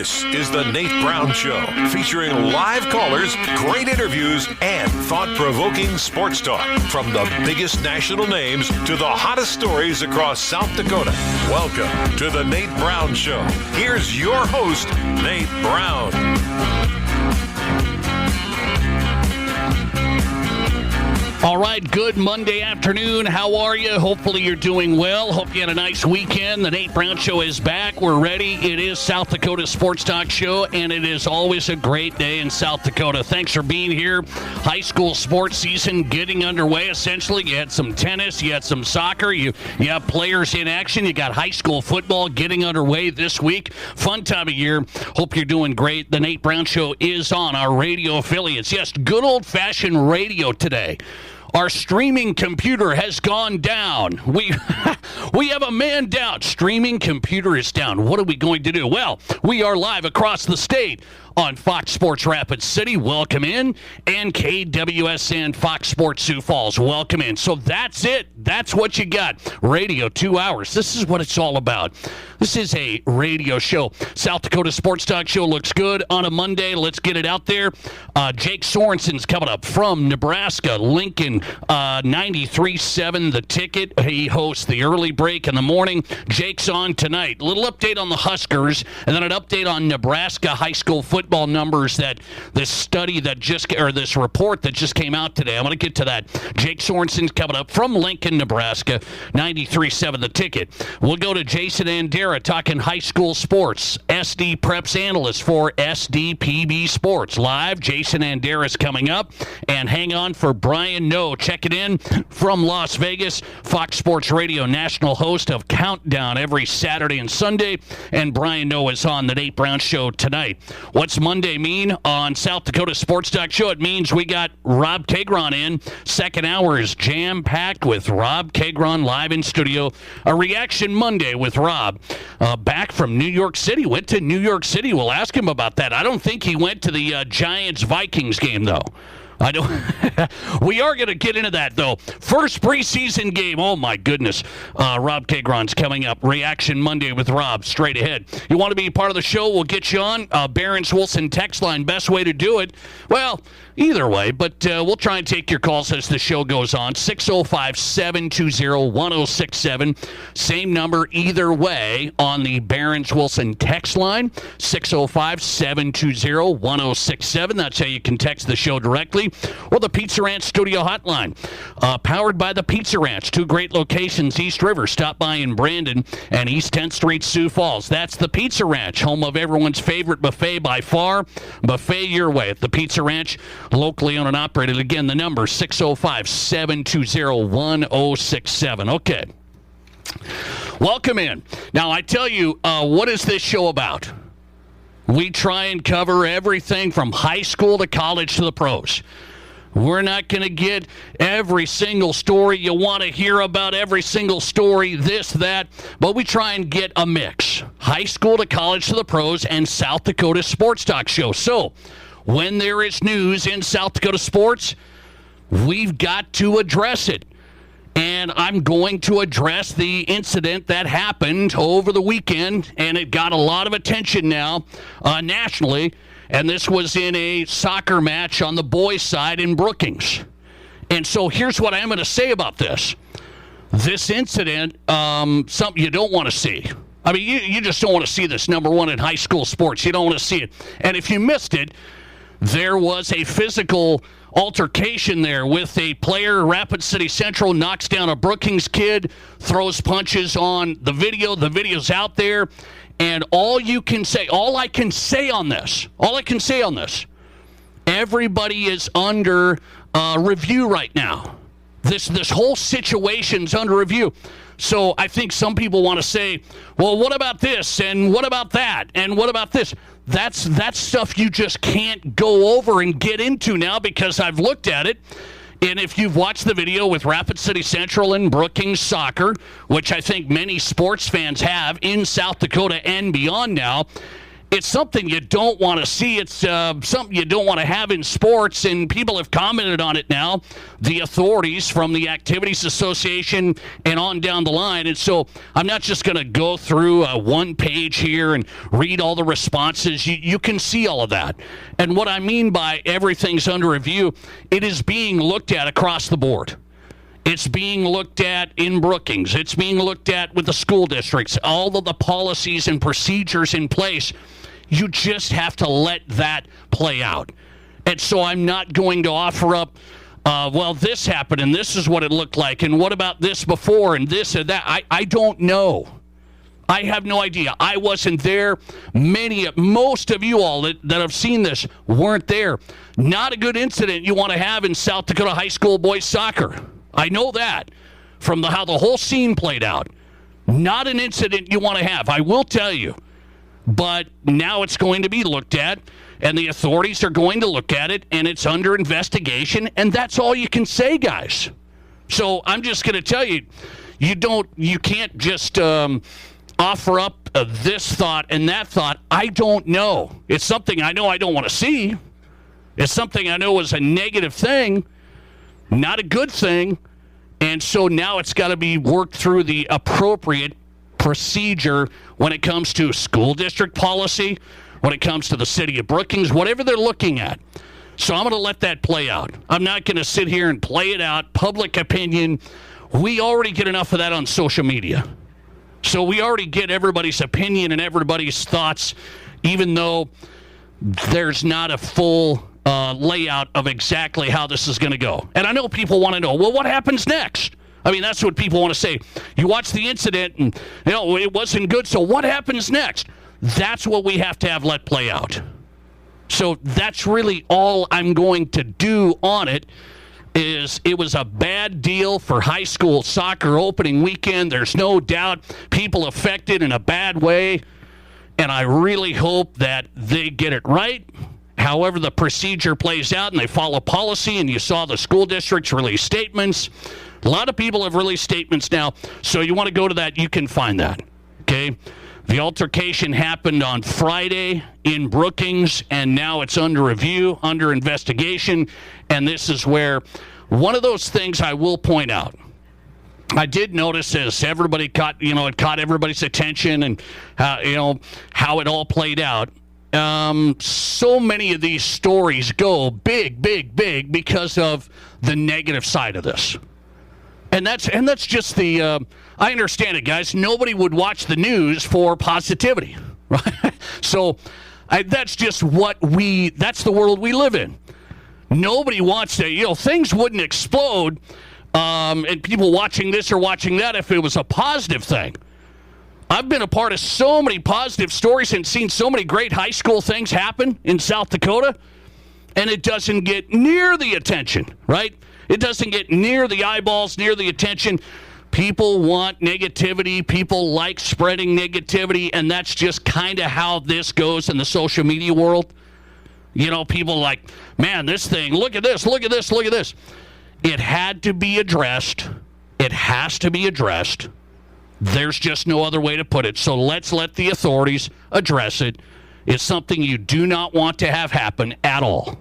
This is the Nate Brown Show, featuring live callers, great interviews, and thought-provoking sports talk. From the biggest national names to the hottest stories across South Dakota. Welcome to the Nate Brown Show. Here's your host, Nate Brown. All right, good Monday afternoon. How are you? Hopefully you're doing well. Hope you had a nice weekend. The Nate Brown Show is back. We're ready. It is South Dakota Sports Talk Show, and it is always a great day in South Dakota. Thanks for being here. High school sports season getting underway, essentially. You had some tennis. You had some soccer. You have players in action. You got high school football getting underway this week. Fun time of year. Hope you're doing great. The Nate Brown Show is on our radio affiliates. Yes, good old-fashioned radio today. Our streaming computer has gone down. We have a man down. Streaming computer is down. What are we going to do? Well, we are live across the state on Fox Sports Rapid City. Welcome in. And KWSN Fox Sports Sioux Falls. Welcome in. So that's it. That's what you got. Radio, 2 hours. This is what it's all about. This is a radio show. South Dakota Sports Talk Show looks good on a Monday. Let's get it out there. Jake Sorensen's coming up from Nebraska. Lincoln 93.7 The Ticket. He hosts the early break in the morning. Jake's on tonight. A little update on the Huskers, and then an update on Nebraska high school football numbers that this study that this report that just came out today. I'm going to get to that. Jake Sorensen's coming up from Lincoln, Nebraska. 93.7 The Ticket. We'll go to Jason Andera talking high school sports. SD Preps analyst for SDPB Sports. Live, Jason Andera is coming up. And hang on for Brian No checking in from Las Vegas. Fox Sports Radio national host of Countdown every Saturday and Sunday. And Brian No is on the Nate Brown Show tonight. What's Monday mean on South Dakota Sports Talk Show? It means we got Rob Kagron in. Second hour is jam-packed with Rob Kagron live in studio. A Reaction Monday with Rob. Back from New York City. Went to New York City. We'll ask him about that. I don't think he went to the Giants-Vikings game, though. I don't. We are going to get into that, though. First preseason game. Oh, my goodness. Rob Kagron's coming up. Reaction Monday with Rob. Straight ahead. You want to be part of the show? We'll get you on. Barron's Wilson text line. Best way to do it. Well, either way, but we'll try and take your calls as the show goes on. 605-720-1067. Same number either way on the Barron's Wilson text line. 605-720-1067. That's how you can text the show directly. Or the Pizza Ranch studio hotline. Powered by the Pizza Ranch. Two great locations, East River. Stop by in Brandon and East 10th Street, Sioux Falls. That's the Pizza Ranch, home of everyone's favorite buffet by far. Buffet your way at the Pizza Ranch. Locally owned and operated. Again, the number 605-720-1067. Okay. Welcome in. Now, I tell you, what is this show about? We try and cover everything from high school to college to the pros. We're not going to get every single story you want to hear about, every single story, this, that, but we try and get a mix. High school to college to the pros and South Dakota Sports Talk Show. So, when there is news in South Dakota sports, we've got to address it. And I'm going to address the incident that happened over the weekend, and it got a lot of attention now nationally. And this was in a soccer match on the boys' side in Brookings. And so here's what I'm going to say about this. This incident, something you don't want to see. I mean, you just don't want to see this, number one, in high school sports. You don't want to see it. And if you missed it, there was a physical altercation there with a player. Rapid City Central knocks down a Brookings kid, throws punches on the video. The video's out there. And all I can say on this, everybody is under review right now. This whole situation's under review. So I think some people want to say, well, what about this? And what about that? And what about this? That's stuff you just can't go over and get into now because I've looked at it. And if you've watched the video with Rapid City Central and Brookings Soccer, which I think many sports fans have in South Dakota and beyond now, It's something you don't want to see. It's something you don't want to have in sports, and people have commented on it now, the authorities from the Activities Association and on down the line. And so I'm not just going to go through one page here and read all the responses. You can see all of that. And what I mean by everything's under review, it is being looked at across the board. It's being looked at in Brookings. It's being looked at with the school districts, all of the policies and procedures in place. You just have to let that play out. And so I'm not going to offer up, well, this happened and this is what it looked like, and what about this before and this and that. I don't know. I have no idea. I wasn't there. Most of you all that have seen this weren't there. Not a good incident you want to have in South Dakota high school boys soccer. I know that from how the whole scene played out. Not an incident you want to have, I will tell you. But now it's going to be looked at, and the authorities are going to look at it, and it's under investigation, and that's all you can say, guys. So I'm just going to tell you, you can't just offer up this thought and that thought. I don't know. It's something I know I don't want to see. It's something I know is a negative thing, not a good thing. And so now it's got to be worked through the appropriate procedure when it comes to school district policy, when it comes to the city of Brookings, whatever they're looking at. So I'm going to let that play out. I'm not going to sit here and play it out. Public opinion, we already get enough of that on social media. So we already get everybody's opinion and everybody's thoughts, even though there's not a full layout of exactly how this is going to go. And I know people want to know, well, what happens next? I mean, that's what people want to say. You watch the incident and, it wasn't good, so what happens next? That's what we have to have let play out. So that's really all I'm going to do on it. It was a bad deal for high school soccer opening weekend. There's no doubt people affected in a bad way, and I really hope that they get it right. However the procedure plays out and they follow policy, and you saw the school districts release statements. A lot of people have released statements now, so you want to go to that, you can find that, okay? The altercation happened on Friday in Brookings, and now it's under review, under investigation, and this is where one of those things I will point out. I did notice as everybody it caught everybody's attention, and how it all played out. So many of these stories go big because of the negative side of this. And that's just the I understand it, guys. Nobody would watch the news for positivity, right? So that's just that's the world we live in. Nobody wants to, things wouldn't explode and people watching this or watching that if it was a positive thing. I've been a part of so many positive stories and seen so many great high school things happen in South Dakota, and it doesn't get near the attention, right? It doesn't get near the eyeballs, near the attention. People want negativity. People like spreading negativity, and that's just kind of how this goes in the social media world. People like, man, this thing, look at this, look at this, look at this. It had to be addressed. It has to be addressed. There's just no other way to put it. So let's let the authorities address it. It's something you do not want to have happen at all.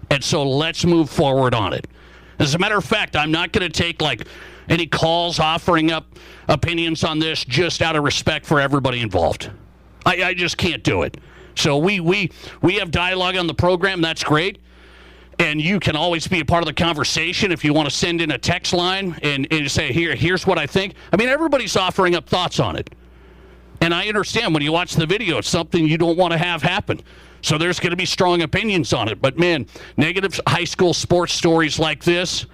And so let's move forward on it. As a matter of fact, I'm not going to take any calls offering up opinions on this just out of respect for everybody involved. I just can't do it. So we have dialogue on the program. That's great. And you can always be a part of the conversation if you want to send in a text line and say, here's what I think. I mean, everybody's offering up thoughts on it. And I understand when you watch the video, it's something you don't want to have happen. So there's going to be strong opinions on it. But, man, negative high school sports stories like this,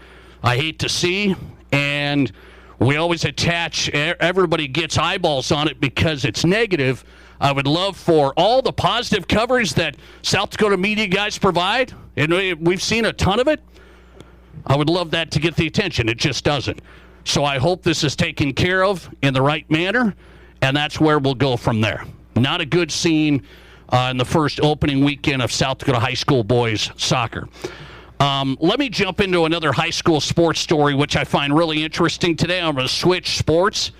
I hate to see. And we always everybody gets eyeballs on it because it's negative. I would love for all the positive coverage that South Dakota media guys provide, and we've seen a ton of it. I would love that to get the attention. It just doesn't. So I hope this is taken care of in the right manner, and that's where we'll go from there. Not a good scene in the first opening weekend of South Dakota high school boys soccer. Let me jump into another high school sports story, which I find really interesting today. I'm going to switch sports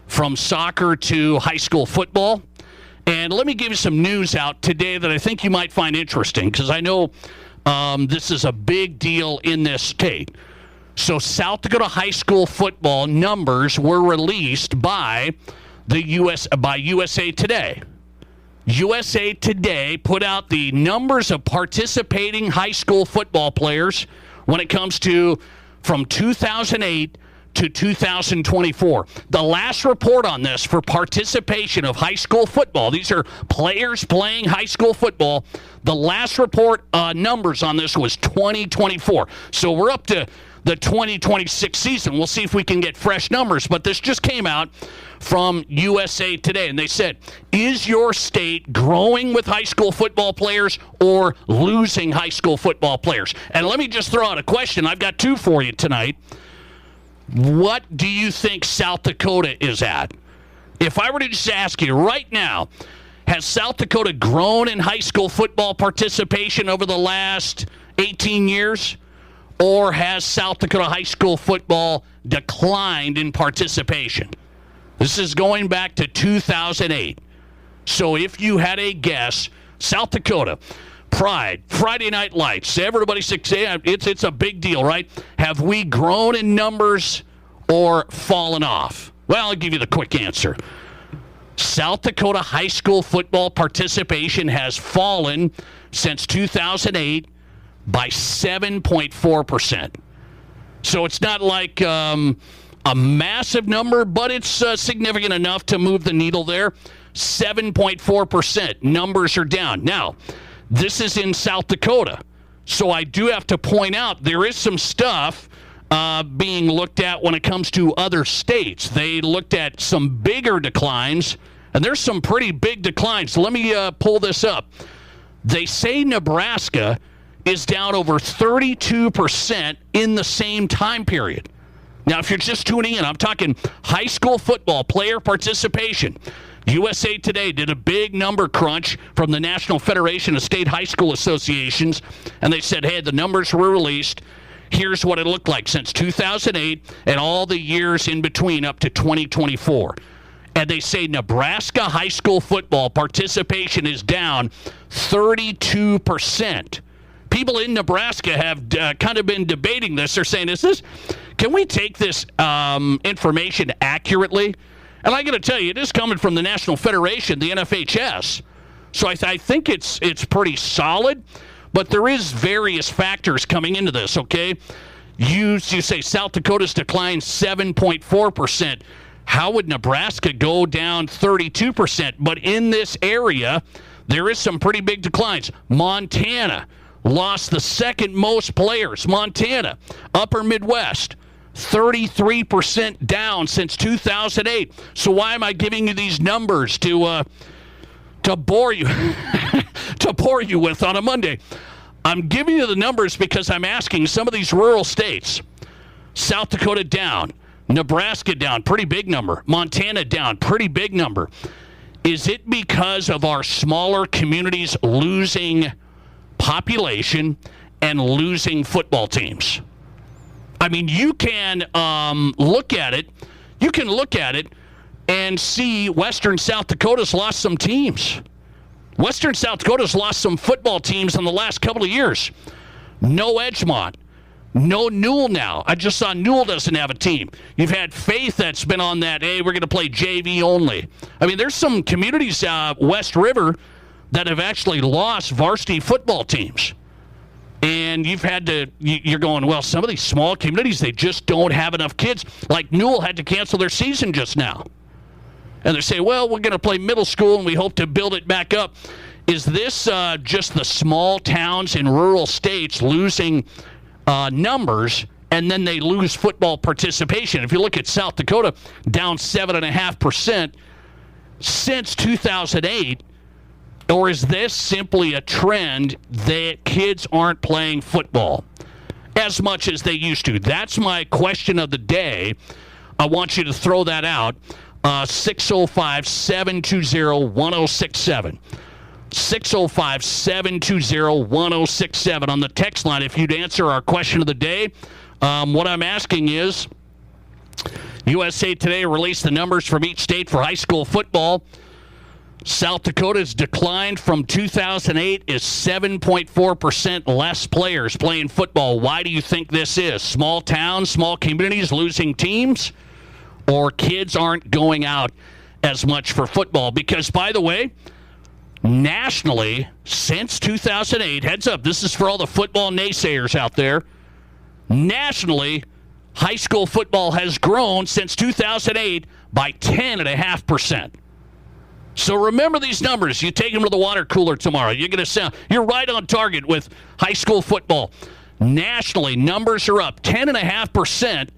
from soccer to high school football. And let me give you some news out today that I think you might find interesting, because I know this is a big deal in this state. So South Dakota high school football numbers were released by USA Today. USA Today put out the numbers of participating high school football players when it comes to from 2008 to 2024. The last report on this for participation of high school football, these are players playing high school football. The last report numbers on this was 2024. So we're up to the 2026 season. We'll see if we can get fresh numbers, but this just came out from USA Today, and they said, is your state growing with high school football players or losing high school football players? And let me just throw out a question. I've got two for you tonight. What do you think South Dakota is at? If I were to just ask you right now, has South Dakota grown in high school football participation over the last 18 years? Or has South Dakota high school football declined in participation? This is going back to 2008. So if you had a guess, South Dakota, Pride, Friday Night Lights, everybody says it's a big deal, right? Have we grown in numbers or fallen off? Well, I'll give you the quick answer. South Dakota high school football participation has fallen since 2008 by 7.4%. So it's not like a massive number, but it's significant enough to move the needle there. 7.4%. Numbers are down. Now, this is in South Dakota. So I do have to point out there is some stuff being looked at when it comes to other states. They looked at some bigger declines, and there's some pretty big declines. Let me pull this up. They say Nebraska is down over 32% in the same time period. Now, if you're just tuning in, I'm talking high school football player participation. USA Today did a big number crunch from the National Federation of State High School Associations, and they said, hey, the numbers were released. Here's what it looked like since 2008 and all the years in between up to 2024. And they say Nebraska high school football participation is down 32%. People in Nebraska have kind of been debating this. They're saying, can we take this information accurately? And I got to tell you, it is coming from the National Federation, the NFHS. So I think it's pretty solid, but there is various factors coming into this, okay? You say South Dakota's declined 7.4%. How would Nebraska go down 32%? But in this area, there is some pretty big declines. Montana lost the second most players. Montana, Upper Midwest, 33% down since 2008. So why am I giving you these numbers to bore you to bore you with on a Monday? I'm giving you the numbers because I'm asking some of these rural states. South Dakota down, Nebraska down, pretty big number. Montana down, pretty big number. Is it because of our smaller communities losing population and losing football teams? I mean, you can look at it. You can look at it and see Western South Dakota's lost some teams. Western South Dakota's lost some football teams in the last couple of years. No Edgemont. No Newell now. I just saw Newell doesn't have a team. You've had Faith that's been on that, hey, we're going to play JV only. I mean, there's some communities, West River, that have actually lost varsity football teams. And you're going, well, some of these small communities, they just don't have enough kids. Like Newell had to cancel their season just now. And they say, well, we're going to play middle school and we hope to build it back up. Is this just the small towns in rural states losing numbers and then they lose football participation? If you look at South Dakota, down 7.5% since 2008. Or is this simply a trend that kids aren't playing football as much as they used to? That's my question of the day. I want you to throw that out. 605-720-1067. 605-720-1067 on the text line. If you'd answer our question of the day, what I'm asking is, USA Today released the numbers from each state for high school football. South Dakota's decline from 2008 is 7.4% less players playing football. Why do you think this is? Small towns, small communities losing teams, or kids aren't going out as much for football? Because, by the way, nationally, since 2008, heads up, this is for all the football naysayers out there, nationally, high school football has grown since 2008 by 10.5%. So remember these numbers. You take them to the water cooler tomorrow. You're right on target with high school football. Nationally, numbers are up 10.5%,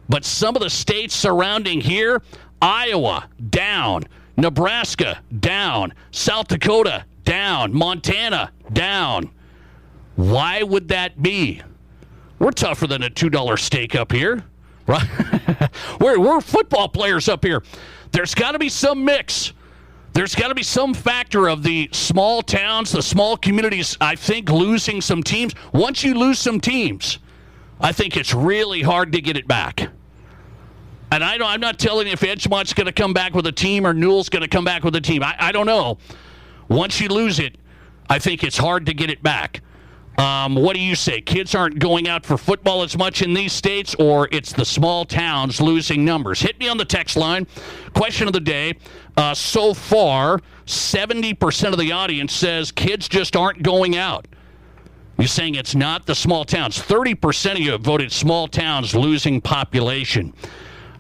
but some of the states surrounding here, Iowa, down. Nebraska, down. South Dakota, down. Montana, down. Why would that be? We're tougher than a $2 steak up here, right? we're football players up here. There's got to be some mix. There's got to be some factor of the small towns, the small communities, I think, losing some teams. Once you lose some teams, I think it's really hard to get it back. And I'm not telling you if Edgemont's going to come back with a team or Newell's going to come back with a team. I don't know. Once you lose it, I think it's hard to get it back. What do you say? Kids aren't going out for football as much in these states, or it's the small towns losing numbers? Hit me on the text line. Question of the day. So far, 70% of the audience says kids just aren't going out. You're saying it's not the small towns. 30% of you have voted small towns losing population.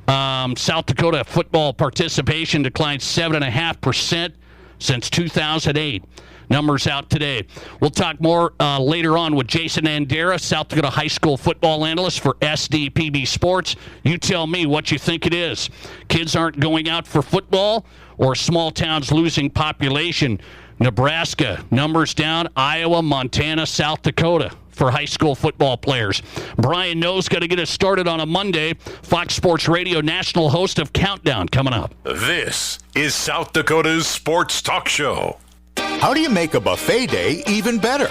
South Dakota football participation declined 7.5% since 2008. Numbers out today. We'll talk more later on with Jason Andera, South Dakota high school football analyst for SDPB Sports. You tell me what you think it is. Kids aren't going out for football, or small towns losing population? Nebraska, numbers down. Iowa, Montana, South Dakota for high school football players. Brian Noe's going to get us started on a Monday. Fox Sports Radio national host of Countdown coming up. This is South Dakota's Sports Talk Show. How do you make a buffet day even better?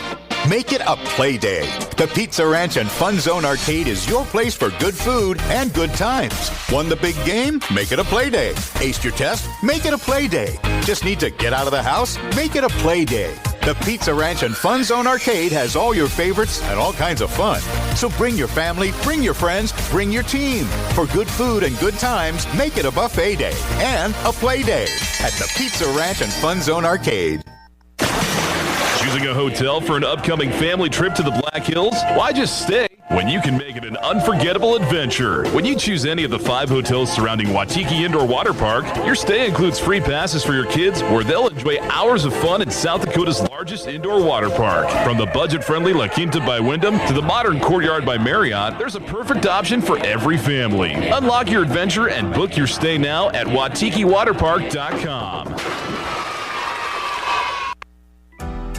Make it a play day. The Pizza Ranch and Fun Zone Arcade is your place for good food and good times. Won the big game? Make it a play day. Aced your test? Make it a play day. Just need to get out of the house? Make it a play day. The Pizza Ranch and Fun Zone Arcade has all your favorites and all kinds of fun. So bring your family, bring your friends, bring your team. For good food and good times, make it a buffet day and a play day at the Pizza Ranch and Fun Zone Arcade. Choosing a hotel for an upcoming family trip to the Black Hills? Why just stay when you can make it an unforgettable adventure? When you choose any of the 5 hotels surrounding Wautiki Indoor Water Park, your stay includes free passes for your kids where they'll enjoy hours of fun in South Dakota's largest indoor water park. From the budget-friendly La Quinta by Wyndham to the modern Courtyard by Marriott, there's a perfect option for every family. Unlock your adventure and book your stay now at WautikiWaterPark.com.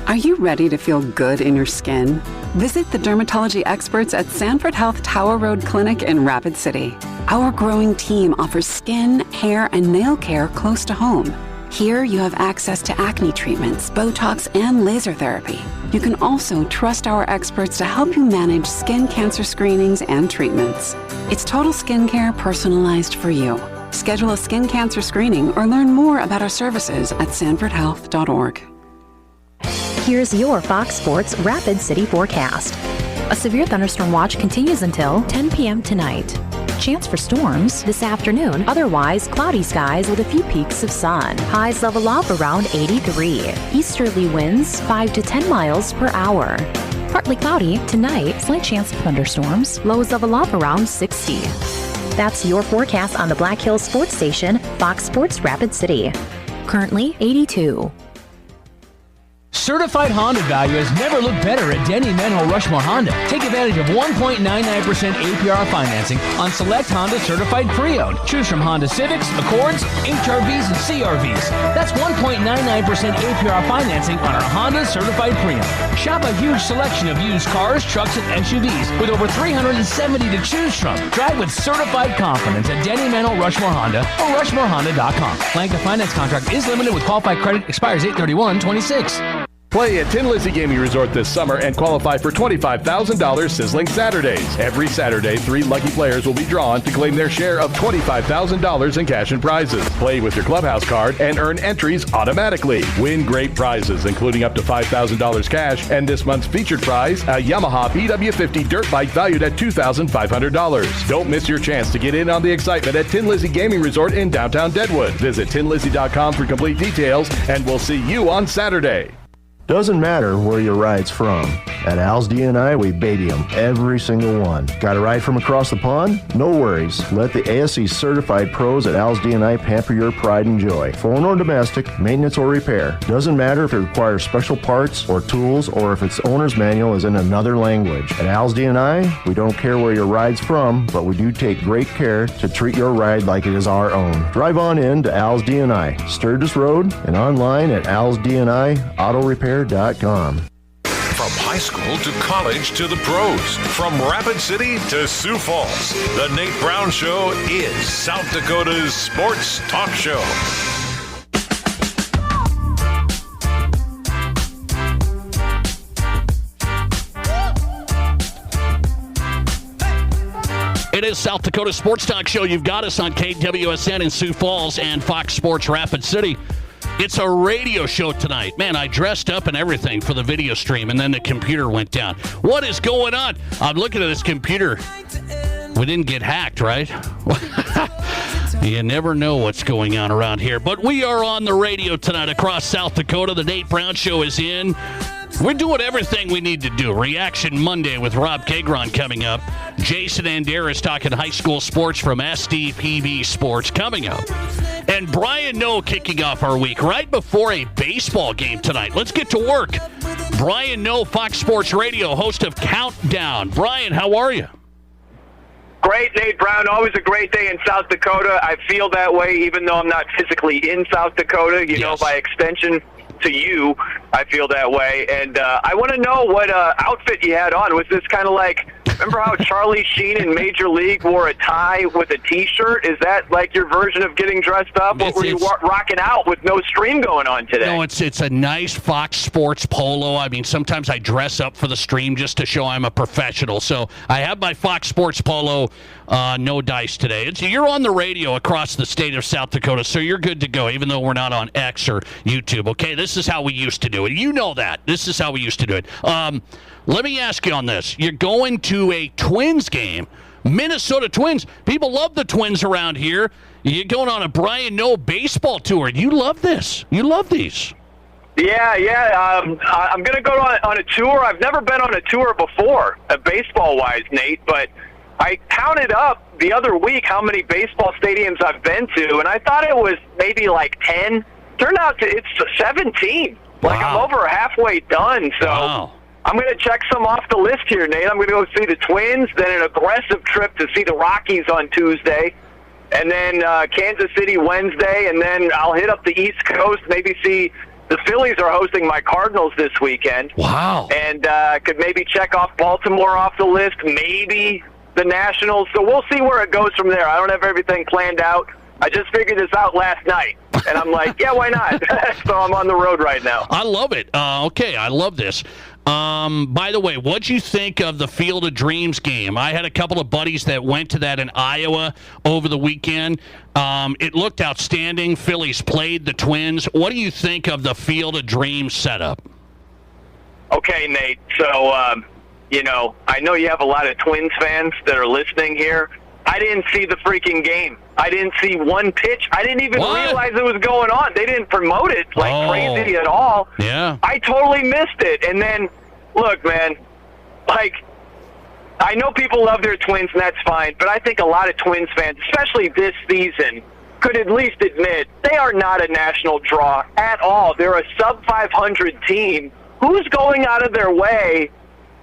Are you ready to feel good in your skin? Visit the dermatology experts at Sanford Health Tower Road Clinic in Rapid City. Our growing team offers skin, hair, and nail care close to home. Here you have access to acne treatments, Botox, and laser therapy. You can also trust our experts to help you manage skin cancer screenings and treatments. It's total skincare personalized for you. Schedule a skin cancer screening or learn more about our services at sanfordhealth.org. Here's your Fox Sports Rapid City forecast. A severe thunderstorm watch continues until 10 p.m. tonight. Chance for storms this afternoon, otherwise cloudy skies with a few peaks of sun. Highs level off around 83. Easterly winds 5 to 10 miles per hour. Partly cloudy tonight, slight chance of thunderstorms. Lows level off around 60. That's your forecast on the Black Hills Sports Station, Fox Sports Rapid City. Currently 82. Certified Honda value has never looked better at Denny Menlo Rushmore Honda. Take advantage of 1.99% APR financing on select Honda certified pre-owned. Choose from Honda Civics, Accords, HRVs, and CRVs. That's 1.99% APR financing on our Honda certified pre-owned. Shop a huge selection of used cars, trucks, and SUVs with over 370 to choose from. Drive with certified confidence at Denny Menlo Rushmore Honda or RushmoreHonda.com. Length of finance contract is limited with qualified credit. Expires 8/31/26. Play at Tin Lizzy Gaming Resort this summer and qualify for $25,000 Sizzling Saturdays. Every Saturday, 3 lucky players will be drawn to claim their share of $25,000 in cash and prizes. Play with your Clubhouse card and earn entries automatically. Win great prizes, including up to $5,000 cash and this month's featured prize, a Yamaha PW50 dirt bike valued at $2,500. Don't miss your chance to get in on the excitement at Tin Lizzy Gaming Resort in downtown Deadwood. Visit tinlizzy.com for complete details, and we'll see you on Saturday. Doesn't matter where your ride's from. At Al's D&I, we baby them, every single one. Got a ride from across the pond? No worries. Let the ASE certified pros at Al's D&I pamper your pride and joy. Foreign or domestic, maintenance or repair. Doesn't matter if it requires special parts or tools or if its owner's manual is in another language. At Al's D&I, we don't care where your ride's from, but we do take great care to treat your ride like it is our own. Drive on in to Al's D&I, Sturgis Road, and online at alsdniautorepair.com. From high school to college to the pros, from Rapid City to Sioux Falls, the Nate Brown Show is South Dakota's sports talk show. It is South Dakota Sports Talk Show. You've got us on KWSN in Sioux Falls and Fox Sports Rapid City. It's a radio show tonight. Man, I dressed up and everything for the video stream, and then the computer went down. What is going on? I'm looking at this computer. We didn't get hacked, right? You never know what's going on around here. But we are on the radio tonight across South Dakota. The Nate Brown Show is in. We're doing everything we need to do. Reaction Monday with Rob Kagron coming up. Jason Anderis talking high school sports from SDPB Sports coming up. And Brian Noe kicking off our week right before a baseball game tonight. Let's get to work. Brian Noe, Fox Sports Radio, host of Countdown. Brian, how are you? Great, Nate Brown. Always a great day in South Dakota. I feel that way even though I'm not physically in South Dakota. You know, by extension to you, I feel that way. And I want to know what outfit you had on. Was this kind of like, remember how Charlie Sheen in Major League wore a tie with a T-shirt? Is that like your version of getting dressed up? What were you rocking out with no stream going on today? No, it's a nice Fox Sports polo. I mean, sometimes I dress up for the stream just to show I'm a professional. So I have my Fox Sports polo, no dice today. You're on the radio across the state of South Dakota, so you're good to go, even though we're not on X or YouTube, okay? This is how we used to do it. You know that. This is how we used to do it. Let me ask you on this. You're going to a Twins game, Minnesota Twins. People love the Twins around here. You're going on a Brian Noe baseball tour. You love this. You love these. Yeah. I'm going to go on a tour. I've never been on a tour before, baseball-wise, Nate, but I counted up the other week how many baseball stadiums I've been to, and I thought it was maybe like 10. Turned out it's 17. Like, I'm over halfway done, so I'm going to check some off the list here, Nate. I'm going to go see the Twins, then an aggressive trip to see the Rockies on Tuesday, and then Kansas City Wednesday, and then I'll hit up the East Coast, maybe see the Phillies are hosting my Cardinals this weekend. Wow. And could maybe check off Baltimore off the list, maybe the Nationals. So we'll see where it goes from there. I don't have everything planned out. I just figured this out last night, and I'm like, yeah, why not? So I'm on the road right now. I love it. Okay, I love this. By the way, what'd you think of the Field of Dreams game? I had a couple of buddies that went to that in Iowa over the weekend. It looked outstanding. Phillies played the Twins. What do you think of the Field of Dreams setup? Okay, Nate. So, I know you have a lot of Twins fans that are listening here. I didn't see the freaking game. I didn't see one pitch. I didn't even realize it was going on. They didn't promote it like crazy at all. Yeah. I totally missed it. And then, look, man, like, I know people love their Twins, and that's fine, but I think a lot of Twins fans, especially this season, could at least admit they are not a national draw at all. They're a sub-500 team. Who's going out of their way,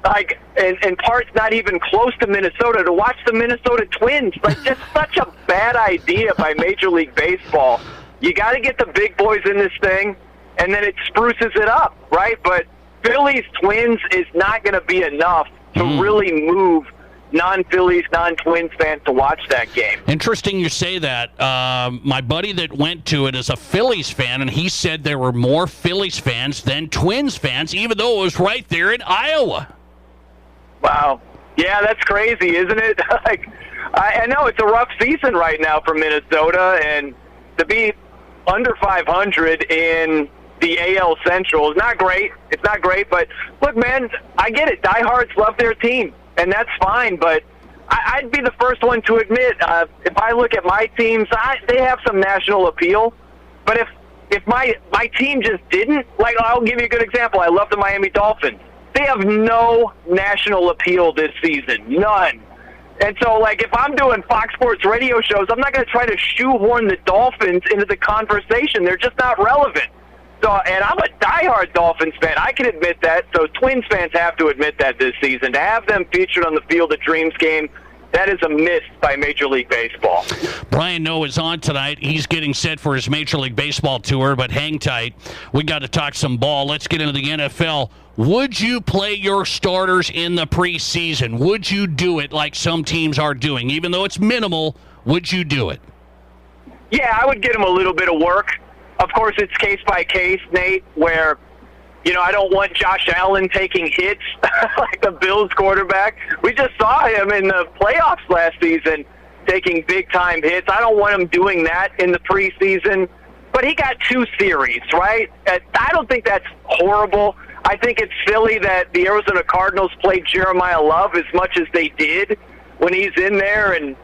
like, in parts not even close to Minnesota, to watch the Minnesota Twins? Like, just such a bad idea by Major League Baseball. You got to get the big boys in this thing, and then it spruces it up, right? But Phillies Twins is not going to be enough to really move non-Phillies, non-Twins fans to watch that game. Interesting you say that. My buddy that went to it is a Phillies fan, and he said there were more Phillies fans than Twins fans, even though it was right there in Iowa. Wow. Yeah, that's crazy, isn't it? I know it's a rough season right now for Minnesota, and to be under 500 in the AL Central is not great. It's not great, but look, man, I get it. Diehards love their team, and that's fine, but I'd be the first one to admit, if I look at my teams, they have some national appeal, but if my team just didn't, like, I'll give you a good example. I love the Miami Dolphins. They have no national appeal this season, none. And so, like, if I'm doing Fox Sports radio shows, I'm not going to try to shoehorn the Dolphins into the conversation. They're just not relevant. So, and I'm a diehard Dolphins fan. I can admit that. So Twins fans have to admit that this season. To have them featured on the Field of Dreams game, that is a miss by Major League Baseball. Brian Noe is on tonight. He's getting set for his Major League Baseball tour, but hang tight. We got to talk some ball. Let's get into the NFL. Would you play your starters in the preseason? Would you do it like some teams are doing? Even though it's minimal, would you do it? Yeah, I would get them a little bit of work. Of course, it's case by case, Nate, where, I don't want Josh Allen taking hits like the Bills quarterback. We just saw him in the playoffs last season taking big-time hits. I don't want him doing that in the preseason. But he got 2 series, right? I don't think that's horrible. I think it's silly that the Arizona Cardinals played Jeremiah Love as much as they did when he's in there and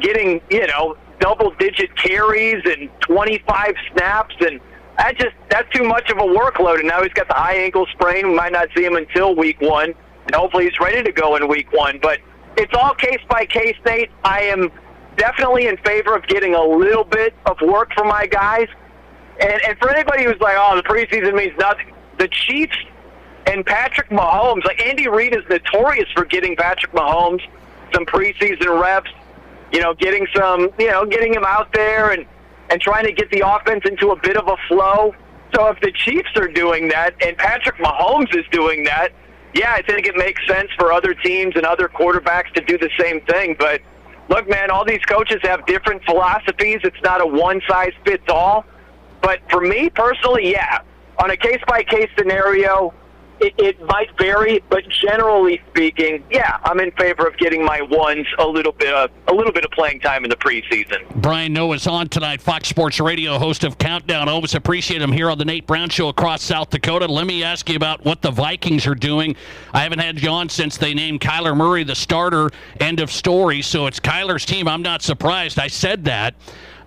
getting, double-digit carries and 25 snaps, and that's too much of a workload. And now he's got the high ankle sprain. We might not see him until week 1, and hopefully he's ready to go in week 1. But it's all case by case, Nate. I am definitely in favor of getting a little bit of work for my guys. And for anybody who's like, the preseason means nothing, the Chiefs and Patrick Mahomes, like Andy Reid is notorious for getting Patrick Mahomes some preseason reps, getting him out there and trying to get the offense into a bit of a flow. So if the Chiefs are doing that and Patrick Mahomes is doing that, yeah, I think it makes sense for other teams and other quarterbacks to do the same thing. But look, man, all these coaches have different philosophies. It's not a one-size-fits-all. But for me personally, yeah, on a case-by-case scenario, it might vary, but generally speaking, yeah, I'm in favor of getting my ones a little bit of playing time in the preseason. Brian Noe is on tonight, Fox Sports Radio, host of Countdown. Always appreciate him here on the Nate Brown Show across South Dakota. Let me ask you about what the Vikings are doing. I haven't had you on since they named Kyler Murray the starter. End of story. So it's Kyler's team. I'm not surprised. I said that.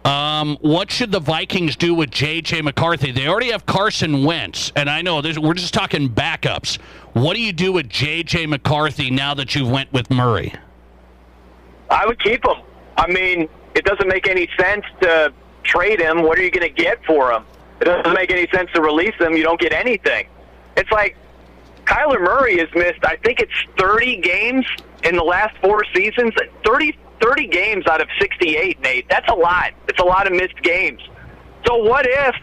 What should the Vikings do with J.J. McCarthy? They already have Carson Wentz, and I know we're just talking backups. What do you do with J.J. McCarthy now that you've went with Murray? I would keep him. I mean, it doesn't make any sense to trade him. What are you going to get for him? It doesn't make any sense to release him. You don't get anything. It's like Kyler Murray has missed, I think it's 30 games in the last 4 seasons. 30 games out of 68, Nate. That's a lot. It's a lot of missed games. So what if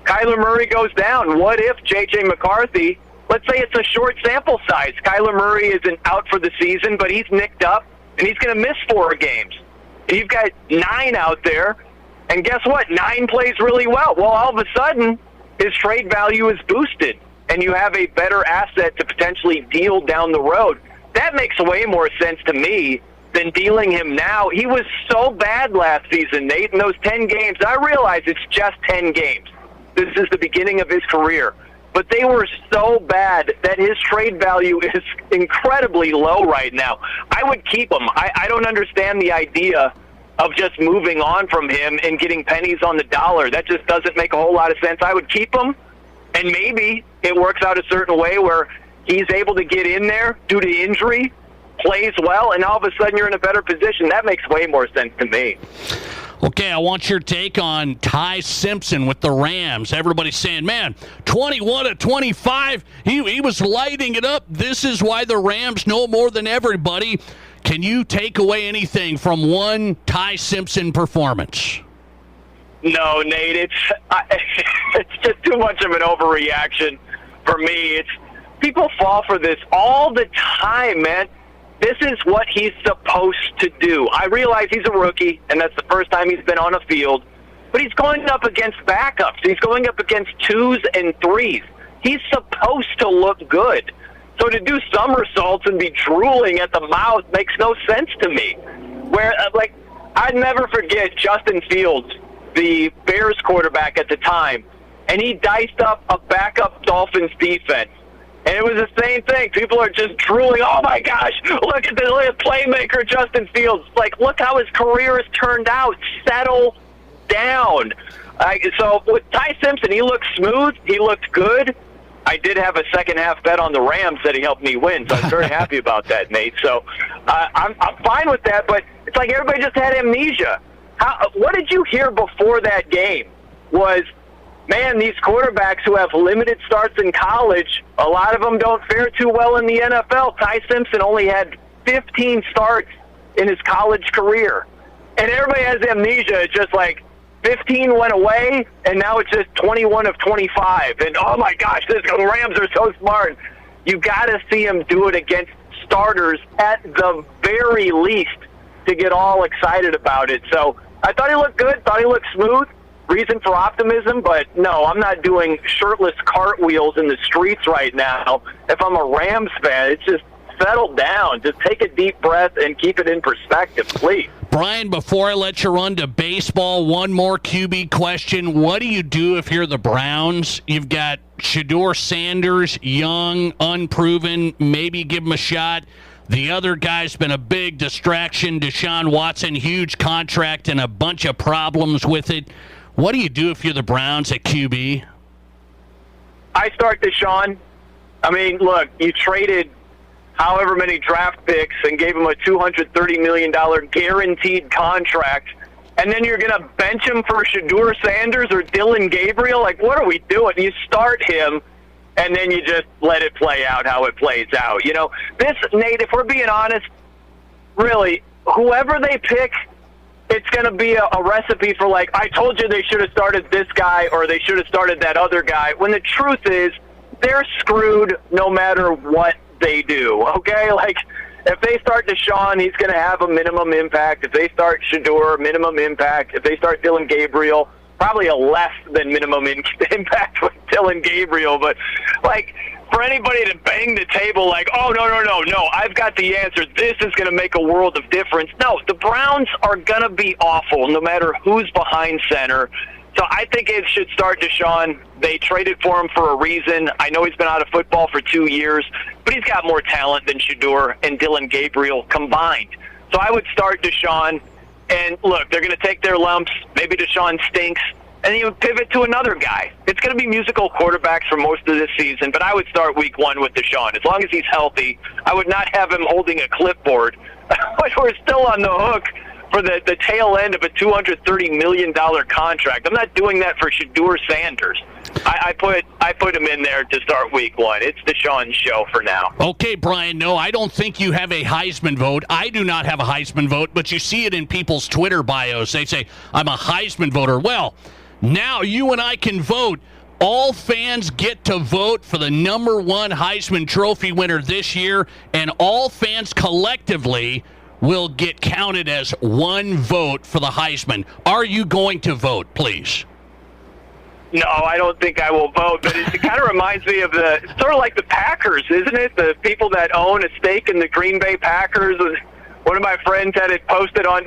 Kyler Murray goes down? What if J.J. McCarthy, let's say it's a short sample size. Kyler Murray isn't out for the season, but he's nicked up, and he's going to miss 4 games. And you've got 9 out there, and guess what? 9 plays really well. Well, all of a sudden, his trade value is boosted, and you have a better asset to potentially deal down the road. That makes way more sense to me than dealing him now. He was so bad last season, Nate, in those 10 games. I realize it's just 10 games. This is the beginning of his career. But they were so bad that his trade value is incredibly low right now. I would keep him. I don't understand the idea of just moving on from him and getting pennies on the dollar. That just doesn't make a whole lot of sense. I would keep him, and maybe it works out a certain way where he's able to get in there due to injury, plays well, and all of a sudden you're in a better position. That makes way more sense to me. Okay, I want your take on Ty Simpson with the Rams. Everybody's saying, man, 21 to 25, he was lighting it up. This is why the Rams know more than everybody. Can you take away anything from one Ty Simpson performance? No, Nate, it's just too much of an overreaction for me. People fall for this all the time, man. this is what he's supposed to do. I realize he's a rookie, and that's the first time he's been on a field, but he's going up against backups. He's going up against 2s and 3s. He's supposed to look good. So to do somersaults and be drooling at the mouth makes no sense to me. Where, I'd never forget Justin Fields, the Bears quarterback at the time, and he diced up a backup Dolphins defense. And it was the same thing. People are just drooling, oh my gosh, look at the playmaker Justin Fields. Look how his career has turned out. Settle down. So with Ty Simpson, he looked smooth. He looked good. I did have a second-half bet on the Rams that he helped me win, so I'm very happy about that, Nate. So I'm fine with that, but it's like everybody just had amnesia. What did you hear before that game was, man, these quarterbacks who have limited starts in college, a lot of them don't fare too well in the NFL. Ty Simpson only had 15 starts in his college career. And everybody has amnesia. It's just 15 went away, and now it's just 21 of 25. And, oh, my gosh, the Rams are so smart. You got to see him do it against starters at the very least to get all excited about it. So I thought he looked good, thought he looked smooth. Reason for optimism, but no, I'm not doing shirtless cartwheels in the streets right now. If I'm a Rams fan, it's just settle down. Just take a deep breath and keep it in perspective, please. Brian, before I let you run to baseball, one more QB question. What do you do if you're the Browns? You've got Shedeur Sanders, young, unproven, maybe give him a shot. The other guy's been a big distraction. Deshaun Watson, huge contract and a bunch of problems with it. What do you do if you're the Browns at QB? I start Deshaun. I mean, look, you traded however many draft picks and gave him a $230 million guaranteed contract, and then you're going to bench him for Shedeur Sanders or Dillon Gabriel? What are we doing? You start him, and then you just let it play out how it plays out. This, Nate, if we're being honest, really, whoever they pick, it's going to be a recipe for I told you they should have started this guy or they should have started that other guy, when the truth is they're screwed no matter what they do, okay? If they start Deshaun, he's going to have a minimum impact. If they start Shedeur, minimum impact. If they start Dillon Gabriel, probably a less than minimum impact with Dillon Gabriel. But, for anybody to bang the table oh, no, I've got the answer. This is going to make a world of difference. No, the Browns are going to be awful no matter who's behind center. So I think it should start Deshaun. They traded for him for a reason. I know he's been out of football for 2 years, but he's got more talent than Shedeur and Dillon Gabriel combined. So I would start Deshaun. And, look, they're going to take their lumps. Maybe Deshaun stinks. And you pivot to another guy. It's going to be musical quarterbacks for most of this season, but I would start week 1 with Deshaun. As long as he's healthy, I would not have him holding a clipboard. But we're still on the hook for the tail end of a $230 million contract. I'm not doing that for Shedeur Sanders. I put him in there to start week 1. It's Deshaun's show for now. Okay, Brian, no, I don't think you have a Heisman vote. I do not have a Heisman vote, but you see it in people's Twitter bios. They say, I'm a Heisman voter. Well, now you and I can vote. All fans get to vote for the number 1 Heisman Trophy winner this year, and all fans collectively will get counted as one vote for the Heisman. Are you going to vote, please? No, I don't think I will vote, but it kind of reminds me of sort of like the Packers, isn't it? The people that own a stake in the Green Bay Packers. One of my friends had it posted on,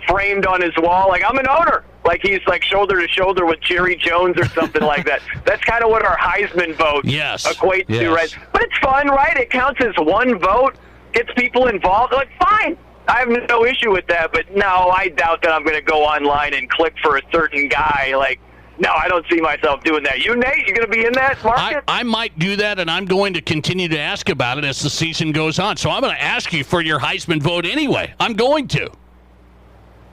framed on his wall, I'm an owner. He's shoulder to shoulder with Jerry Jones or something like that. That's kind of what our Heisman vote equates to, right? But it's fun, right? It counts as one vote, gets people involved. Fine. I have no issue with that, but no, I doubt that I'm going to go online and click for a certain guy. No, I don't see myself doing that. You, Nate, you going to be in that market? I might do that, and I'm going to continue to ask about it as the season goes on. So I'm going to ask you for your Heisman vote anyway. I'm going to.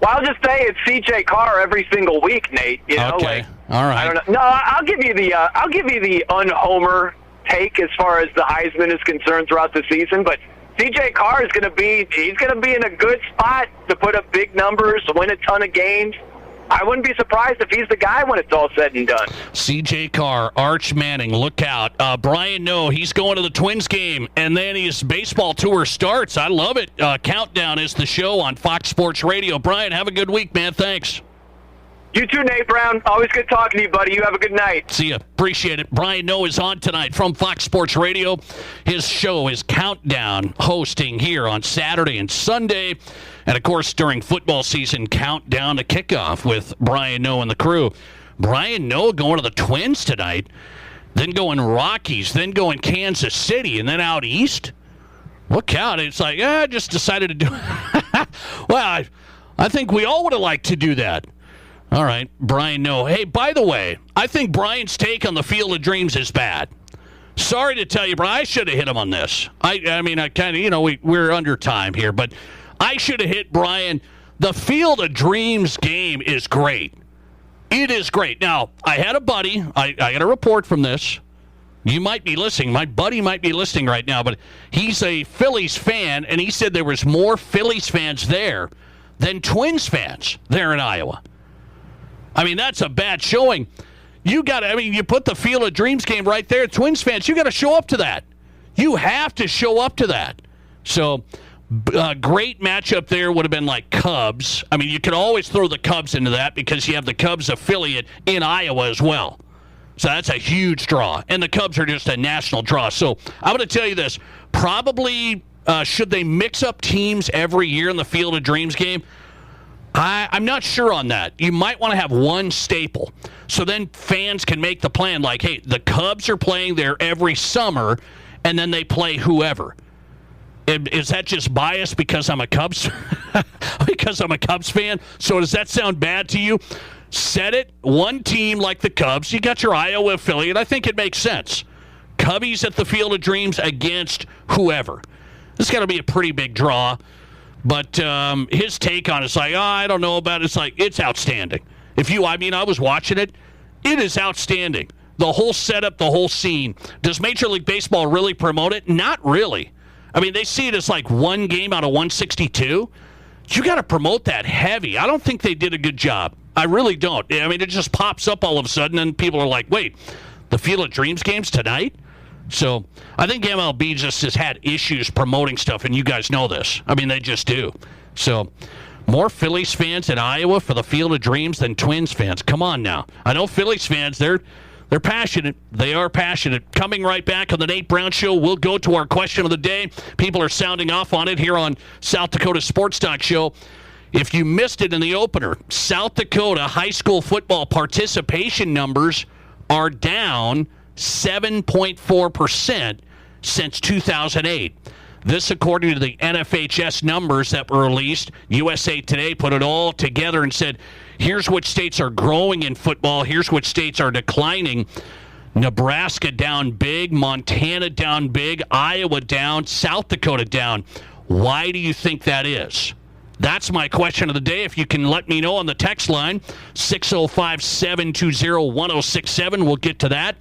Well, I'll just say it's C.J. Carr every single week, Nate. Okay. All right. I don't know. No, I'll give you the unhomer take as far as the Heisman is concerned throughout the season. But C.J. Carr is going to be in a good spot to put up big numbers, win a ton of games. I wouldn't be surprised if he's the guy when it's all said and done. C.J. Carr, Arch Manning, look out. Brian Noe, he's going to the Twins game, and then his baseball tour starts. I love it. Countdown is the show on Fox Sports Radio. Brian, have a good week, man. Thanks. You too, Nate Brown. Always good talking to you, buddy. You have a good night. See ya. Appreciate it. Brian Noe is on tonight from Fox Sports Radio. His show is Countdown, hosting here on Saturday and Sunday. And, of course, during football season, Countdown to Kickoff with Brian Noe and the crew. Brian Noe going to the Twins tonight, then going Rockies, then going Kansas City, and then out east. Look out. It's like, I just decided to do it. Well, I think we all would have liked to do that. All right, Brian Noe. Hey, by the way, I think Brian's take on the Field of Dreams is bad. Sorry to tell you, Brian, I should have hit him on this. I mean, I kind of, we're under time here, but I should have hit Brian. The Field of Dreams game is great. It is great. Now, I had a buddy. I got a report from this. You might be listening. My buddy might be listening right now, but he's a Phillies fan, and he said there was more Phillies fans there than Twins fans there in Iowa. I mean, that's a bad showing. You put the Field of Dreams game right there. Twins fans, you got to show up to that. You have to show up to that. So, great matchup there would have been like Cubs. I mean, you could always throw the Cubs into that because you have the Cubs affiliate in Iowa as well. So that's a huge draw. And the Cubs are just a national draw. So I'm going to tell you this. Probably, should they mix up teams every year in the Field of Dreams game? I'm not sure on that. You might want to have one staple. So then fans can make the plan like, hey, the Cubs are playing there every summer, and then they play whoever. Is that just biased because I'm a Cubs fan? So does that sound bad to you? Set it, one team like the Cubs. You got your Iowa affiliate. I think it makes sense. Cubbies at the Field of Dreams against whoever. This has got to be a pretty big draw. But his take on it's like, I don't know about it. It's like, it's outstanding. I was watching it. It is outstanding. The whole setup, the whole scene. Does Major League Baseball really promote it? Not really. I mean, they see it as like one game out of 162. You got to promote that heavy. I don't think they did a good job. I really don't. I mean, it just pops up all of a sudden, and people are like, wait, the Field of Dreams game's tonight? So I think MLB just has had issues promoting stuff, and you guys know this. I mean, they just do. So more Phillies fans in Iowa for the Field of Dreams than Twins fans. Come on now. I know Phillies fans, they're passionate. They are passionate. Coming right back on the Nate Brown Show, we'll go to our question of the day. People are sounding off on it here on South Dakota Sports Talk Show. If you missed it in the opener, South Dakota high school football participation numbers are down 7.4% since 2008. This according to the NFHS numbers that were released. USA Today put it all together and said, here's which states are growing in football, here's which states are declining. Nebraska down big, Montana down big, Iowa down, South Dakota down. Why do you think that is? That's my question of the day. If you can let me know on the text line, 605-720-1067. We'll get to that.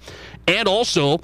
And also,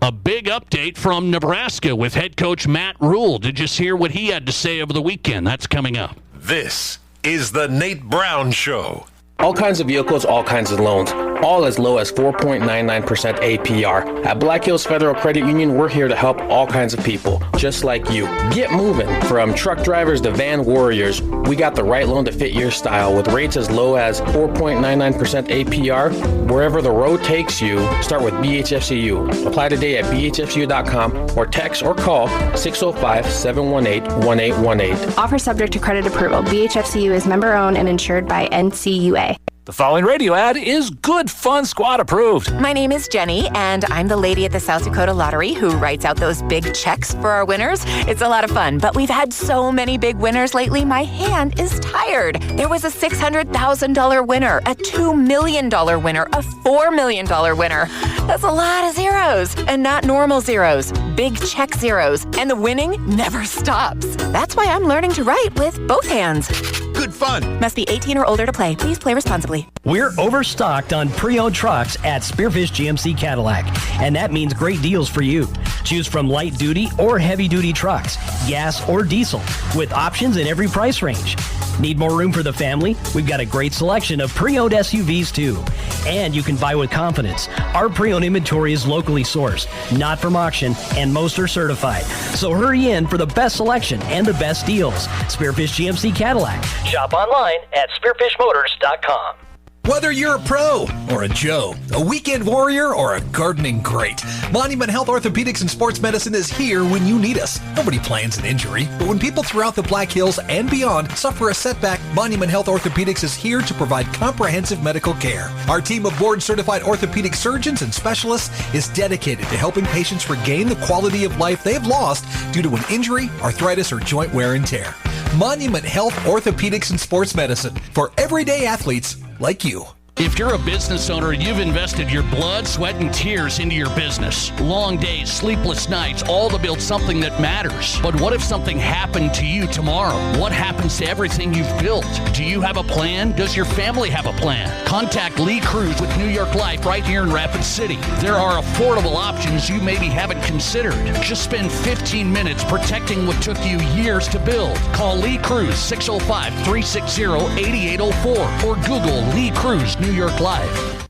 a big update from Nebraska with head coach Matt Rule. Did you hear what he had to say over the weekend? That's coming up. This is the Nate Brown Show. All kinds of vehicles, all kinds of loans, all as low as 4.99% APR. At Black Hills Federal Credit Union, we're here to help all kinds of people, just like you. Get moving. From truck drivers to van warriors, we got the right loan to fit your style with rates as low as 4.99% APR. Wherever the road takes you, start with BHFCU. Apply today at bhfcu.com or text or call 605-718-1818. Offer subject to credit approval. BHFCU is member owned and insured by NCUA. The following radio ad is Good Fun Squad approved. My name is Jenny, and I'm the lady at the South Dakota Lottery who writes out those big checks for our winners. It's a lot of fun, but we've had so many big winners lately, my hand is tired. There was a $600,000 winner, a $2 million winner, a $4 million winner. That's a lot of zeros, and not normal zeros, big check zeros, and the winning never stops. That's why I'm learning to write with both hands. Good fun. Must be 18 or older to play. Please play responsibly. We're overstocked on pre-owned trucks at Spearfish GMC Cadillac, and that means great deals for you. Choose from light-duty or heavy-duty trucks, gas or diesel, with options in every price range. Need more room for the family? We've got a great selection of pre-owned SUVs too. And you can buy with confidence. Our pre-owned inventory is locally sourced, not from auction, and most are certified. So hurry in for the best selection and the best deals. Spearfish GMC Cadillac. Shop online at spearfishmotors.com. Whether you're a pro or a Joe, a weekend warrior or a gardening great, Monument Health Orthopedics and Sports Medicine is here when you need us. Nobody plans an injury, but when people throughout the Black Hills and beyond suffer a setback, Monument Health Orthopedics is here to provide comprehensive medical care. Our team of board-certified orthopedic surgeons and specialists is dedicated to helping patients regain the quality of life they've lost due to an injury, arthritis, or joint wear and tear. Monument Health Orthopedics and Sports Medicine for everyday athletes like you. If you're a business owner, you've invested your blood, sweat, and tears into your business. Long days, sleepless nights, all to build something that matters. But what if something happened to you tomorrow? What happens to everything you've built? Do you have a plan? Does your family have a plan? Contact Lee Cruz with New York Life right here in Rapid City. There are affordable options you maybe haven't considered. Just spend 15 minutes protecting what took you years to build. Call Lee Cruz, 605-360-8804, or Google Lee Cruz New York Life.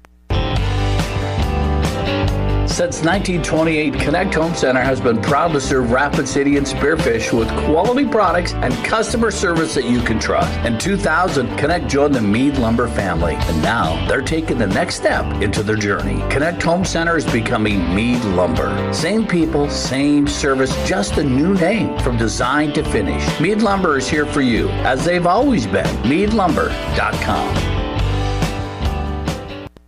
Since 1928, Connect Home Center has been proud to serve Rapid City and Spearfish with quality products and customer service that you can trust. In 2000, Connect joined the Mead Lumber family, and now they're taking the next step into their journey. Connect Home Center is becoming Mead Lumber. Same people, same service, just a new name from design to finish. Mead Lumber is here for you, as they've always been. MeadLumber.com.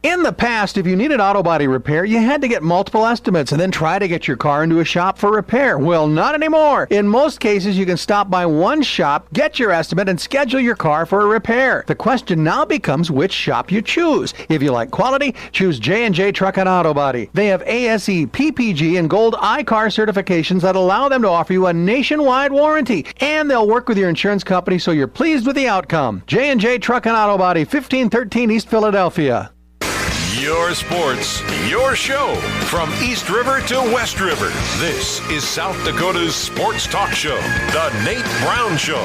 In the past, if you needed auto body repair, you had to get multiple estimates and then try to get your car into a shop for repair. Well, not anymore. In most cases, you can stop by one shop, get your estimate, and schedule your car for a repair. The question now becomes which shop you choose. If you like quality, choose J&J Truck and Auto Body. They have ASE, PPG, and Gold iCar certifications that allow them to offer you a nationwide warranty. And they'll work with your insurance company so you're pleased with the outcome. J&J Truck and Auto Body, 1513 East Philadelphia. Your sports, your show. From East River to West River, this is South Dakota's sports talk show, The Nate Brown Show.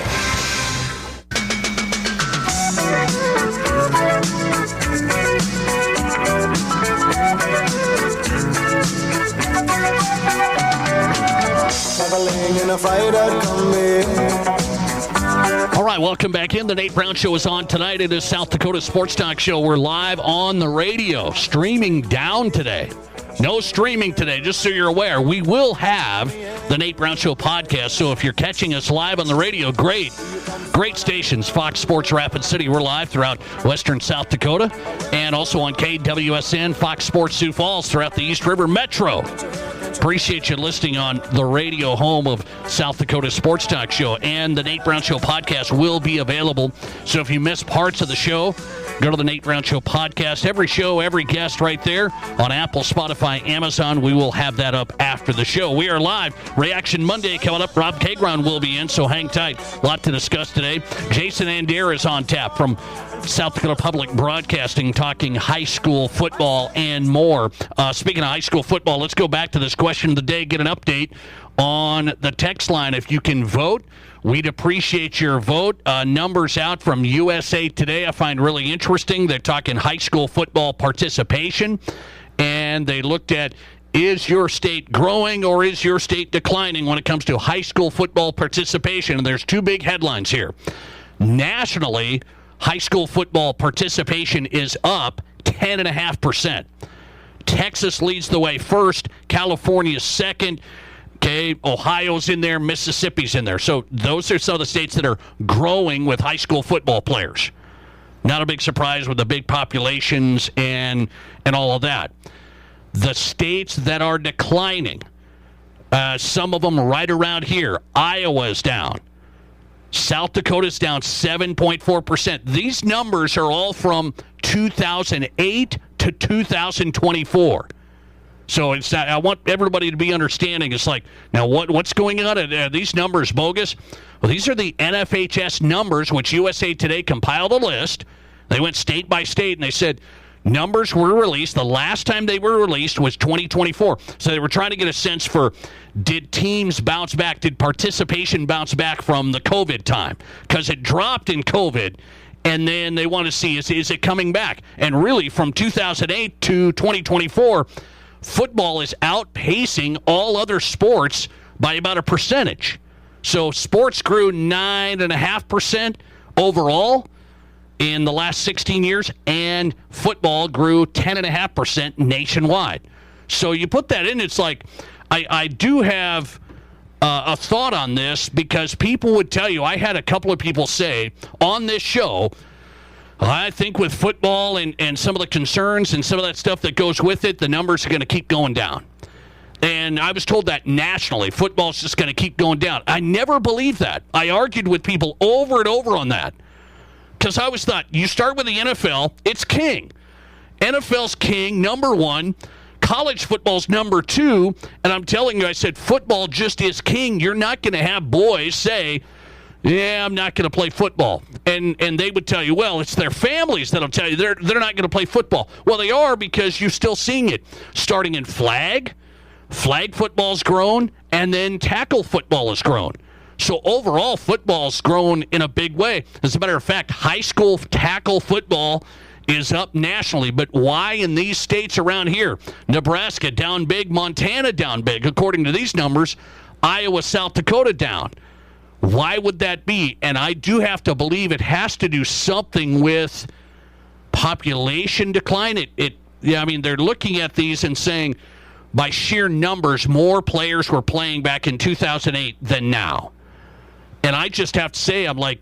All right, welcome back in. The Nate Brown Show is on tonight. It is South Dakota Sports Talk Show. We're live on the radio, streaming down today. No streaming today, just so you're aware. We will have the Nate Brown Show podcast, so if you're catching us live on the radio, great. Great stations, Fox Sports Rapid City. We're live throughout western South Dakota, and also on KWSN, Fox Sports Sioux Falls throughout the East River Metro. Appreciate you listening on the radio home of South Dakota Sports Talk Show. And the Nate Brown Show podcast will be available. So if you miss parts of the show, go to the Nate Brown Show podcast. Every show, every guest right there on Apple, Spotify, Amazon. We will have that up after the show. We are live. Reaction Monday coming up. Rob Kagron will be in, so hang tight. A lot to discuss today. Jason Adair is on tap from South Dakota Public Broadcasting, talking high school football and more. Speaking of high school football, let's go back to this question of the day, get an update on the text line. If you can vote, we'd appreciate your vote. Numbers out from USA Today I find really interesting. They're talking high school football participation, and they looked at, is your state growing or is your state declining when it comes to high school football participation? And there's two big headlines here. Nationally, high school football participation is up 10.5%. Texas leads the way first. California's second. Okay, Ohio's in there. Mississippi's in there. So those are some of the states that are growing with high school football players. Not a big surprise with the big populations and all of that. The states that are declining, some of them right around here. Iowa's down. South Dakota's down 7.4%. These numbers are all from 2008 to 2024. So it's not, I want everybody to be understanding. It's like, now what's going on? Are these numbers bogus? Well, these are the NFHS numbers, which USA Today compiled a list. They went state by state, and they said Numbers were released. The last time they were released was 2024. So they were trying to get a sense for, did teams bounce back? Did participation bounce back from the COVID time? Because it dropped in COVID, and then they want to see, is it coming back? And really, from 2008 to 2024, football is outpacing all other sports by about a percentage. So sports grew 9.5% overall in the last 16 years, and football grew 10.5% nationwide. So you put that in, it's like, I do have a thought on this, because people would tell you, I had a couple of people say on this show, I think with football and some of the concerns and some of that stuff that goes with it, the numbers are going to keep going down. And I was told that nationally, football's just going to keep going down. I never believed that. I argued with people over and over on that. Because I always thought, you start with the NFL, it's king. NFL's king, number one. College football's number two. And I'm telling you, I said, football just is king. You're not going to have boys say, yeah, I'm not going to play football. And they would tell you, well, it's their families that'll tell you they're not going to play football. Well, they are, because you're still seeing it. Starting in flag football's grown, and then tackle football has grown. So overall, football's grown in a big way. As a matter of fact, high school tackle football is up nationally. But why in these states around here? Nebraska down big, Montana down big. According to these numbers, Iowa, South Dakota down. Why would that be? And I do have to believe it has to do something with population decline. They're looking at these and saying, by sheer numbers, more players were playing back in 2008 than now. And I just have to say, I'm like,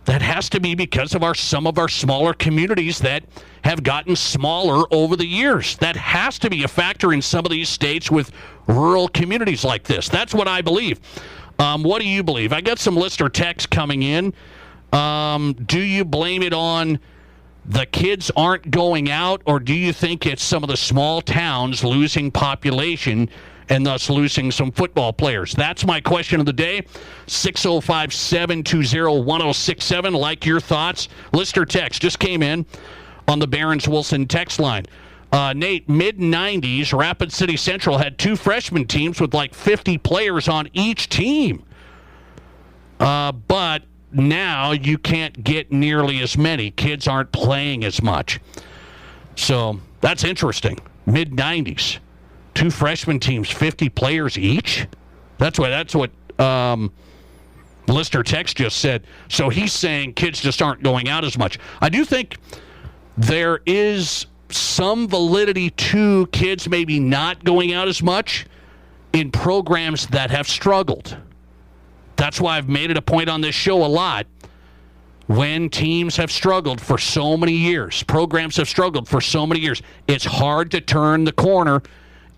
that has to be because of some of our smaller communities that have gotten smaller over the years. That has to be a factor in some of these states with rural communities like this. That's what I believe. What do you believe? I got some listener texts coming in. Do you blame it on the kids aren't going out, or do you think it's some of the small towns losing population and thus losing some football players? That's my question of the day. 605-720-1067. Like your thoughts. Listener text just came in on the Barron's Wilson text line. Nate, mid-90s, Rapid City Central had two freshman teams with like 50 players on each team. But now you can't get nearly as many. Kids aren't playing as much. So that's interesting. Mid-90s. Two freshman teams, 50 players each? That's what listener text just said. So he's saying kids just aren't going out as much. I do think there is some validity to kids maybe not going out as much in programs that have struggled. That's why I've made it a point on this show a lot. When teams have struggled for so many years, programs have struggled for so many years, it's hard to turn the corner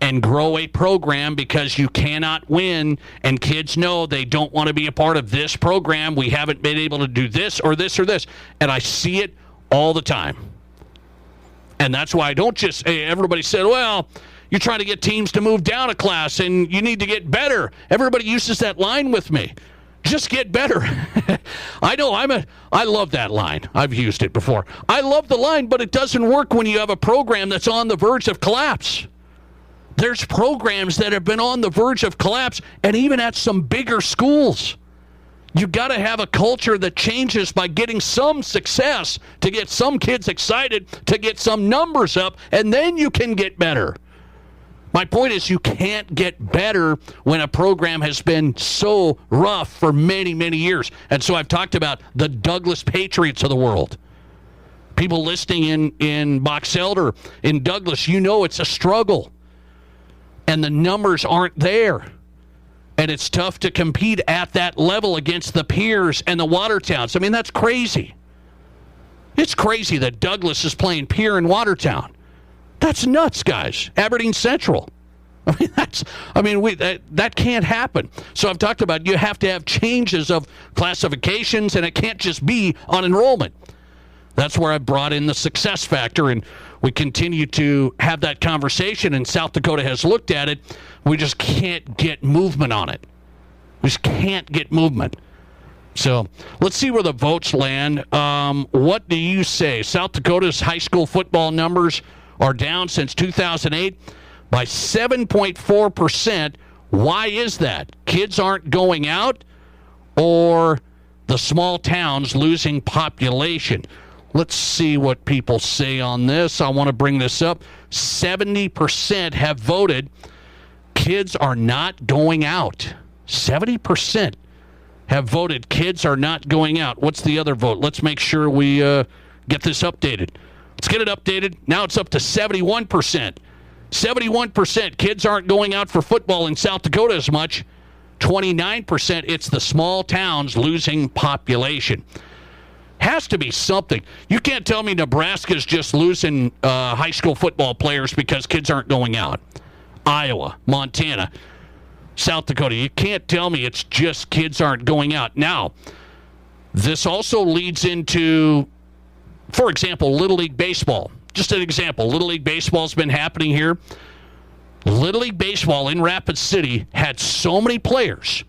and grow a program because you cannot win, and kids know they don't want to be a part of this program. We haven't been able to do this or this or this. And I see it all the time. And that's why I don't just, everybody said, well, you're trying to get teams to move down a class and you need to get better. Everybody uses that line with me. Just get better. I know, I love that line. I've used it before. I love the line, but it doesn't work when you have a program that's on the verge of collapse. There's programs that have been on the verge of collapse, and even at some bigger schools. You've got to have a culture that changes by getting some success to get some kids excited, to get some numbers up, and then you can get better. My point is you can't get better when a program has been so rough for many, many years. And so I've talked about the Douglas Patriots of the world. People listening in Box Elder, in Douglas, you know it's a struggle. And the numbers aren't there. And it's tough to compete at that level against the Piers and the Watertowns. I mean, that's crazy. It's crazy that Douglas is playing Pier and Watertown. That's nuts, guys. Aberdeen Central. That can't happen. So I've talked about you have to have changes of classifications, and it can't just be on enrollment. That's where I brought in the success factor, and we continue to have that conversation, and South Dakota has looked at it. We just can't get movement on it. We just can't get movement. So let's see where the votes land. What do you say? South Dakota's high school football numbers are down since 2008 by 7.4%. Why is that? Kids aren't going out, or the small towns losing population? Let's see what people say on this. I want to bring this up. 70% have voted kids are not going out. 70% have voted kids are not going out. What's the other vote? Let's make sure we get this updated. Let's get it updated. Now it's up to 71%. 71% kids aren't going out for football in South Dakota as much. 29%, it's the small towns losing population. Has to be something. You can't tell me Nebraska's just losing high school football players because kids aren't going out. Iowa, Montana, South Dakota. You can't tell me it's just kids aren't going out. Now, this also leads into, for example, Little League Baseball. Just an example. Little League Baseball's been happening here. Little League Baseball in Rapid City had so many players.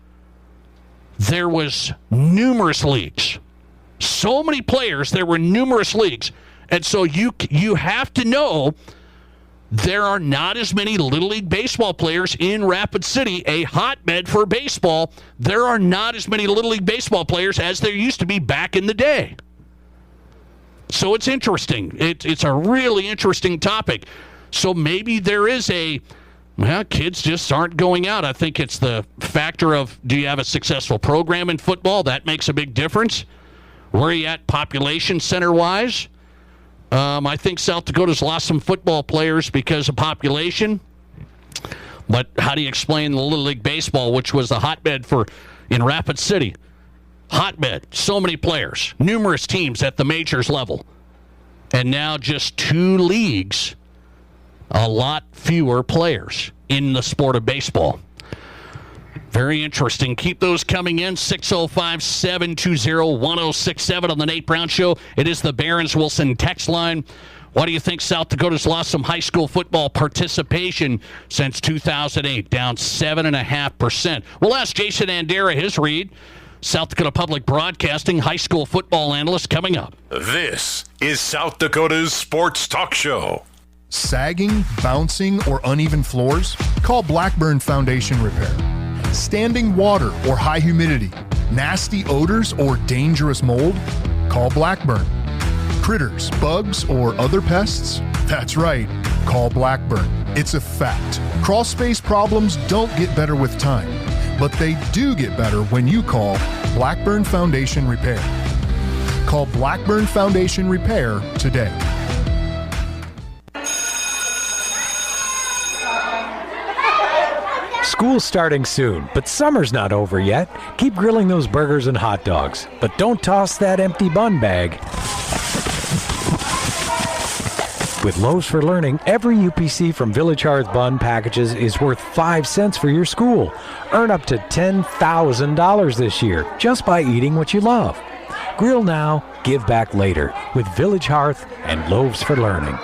There was numerous leagues. So many players, there were numerous leagues. And so you have to know there are not as many Little League Baseball players in Rapid City, a hotbed for baseball. There are not as many Little League Baseball players as there used to be back in the day. So it's interesting. It's a really interesting topic. So maybe there is kids just aren't going out. I think it's the factor of, do you have a successful program in football? That makes a big difference. Where are you at population center-wise? I think South Dakota's lost some football players because of population. But how do you explain the Little League Baseball, which was the hotbed in Rapid City? Hotbed, so many players, numerous teams at the majors level. And now just 2 leagues, a lot fewer players in the sport of baseball. Very interesting. Keep those coming in. 605-720-1067 on the Nate Brown Show. It is the Barron's Wilson text line. Why do you think South Dakota's lost some high school football participation since 2008? Down 7.5%. We'll ask Jason Andera his read. South Dakota Public Broadcasting high school football analyst coming up. This is South Dakota's Sports Talk Show. Sagging, bouncing, or uneven floors? Call Blackburn Foundation Repair. Standing water or high humidity, nasty odors, or dangerous mold? Call Blackburn. Critters, bugs, or other pests? That's right, call Blackburn. It's a fact. Crawl space problems don't get better with time, but they do get better when you call Blackburn Foundation Repair. Call Blackburn Foundation Repair today. School's starting soon, but summer's not over yet. Keep grilling those burgers and hot dogs, but don't toss that empty bun bag. With Loaves for Learning, every UPC from Village Hearth bun packages is worth 5 cents for your school. Earn up to $10,000 this year just by eating what you love. Grill now, give back later with Village Hearth and Loaves for Learning.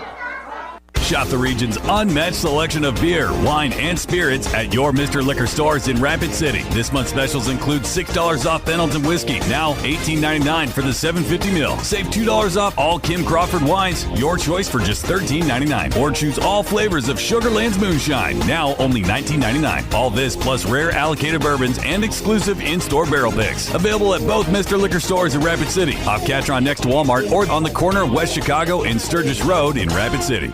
Shop the region's unmatched selection of beer, wine, and spirits at your Mr. Liquor stores in Rapid City. This month's specials include $6 off Pendleton Whiskey, now $18.99 for the 750 ml. Save $2 off all Kim Crawford wines, your choice for just $13.99. Or choose all flavors of Sugarland's Moonshine, now only $19.99. All this plus rare allocated bourbons and exclusive in-store barrel picks. Available at both Mr. Liquor stores in Rapid City, off Catron next to Walmart, or on the corner of West Chicago and Sturgis Road in Rapid City.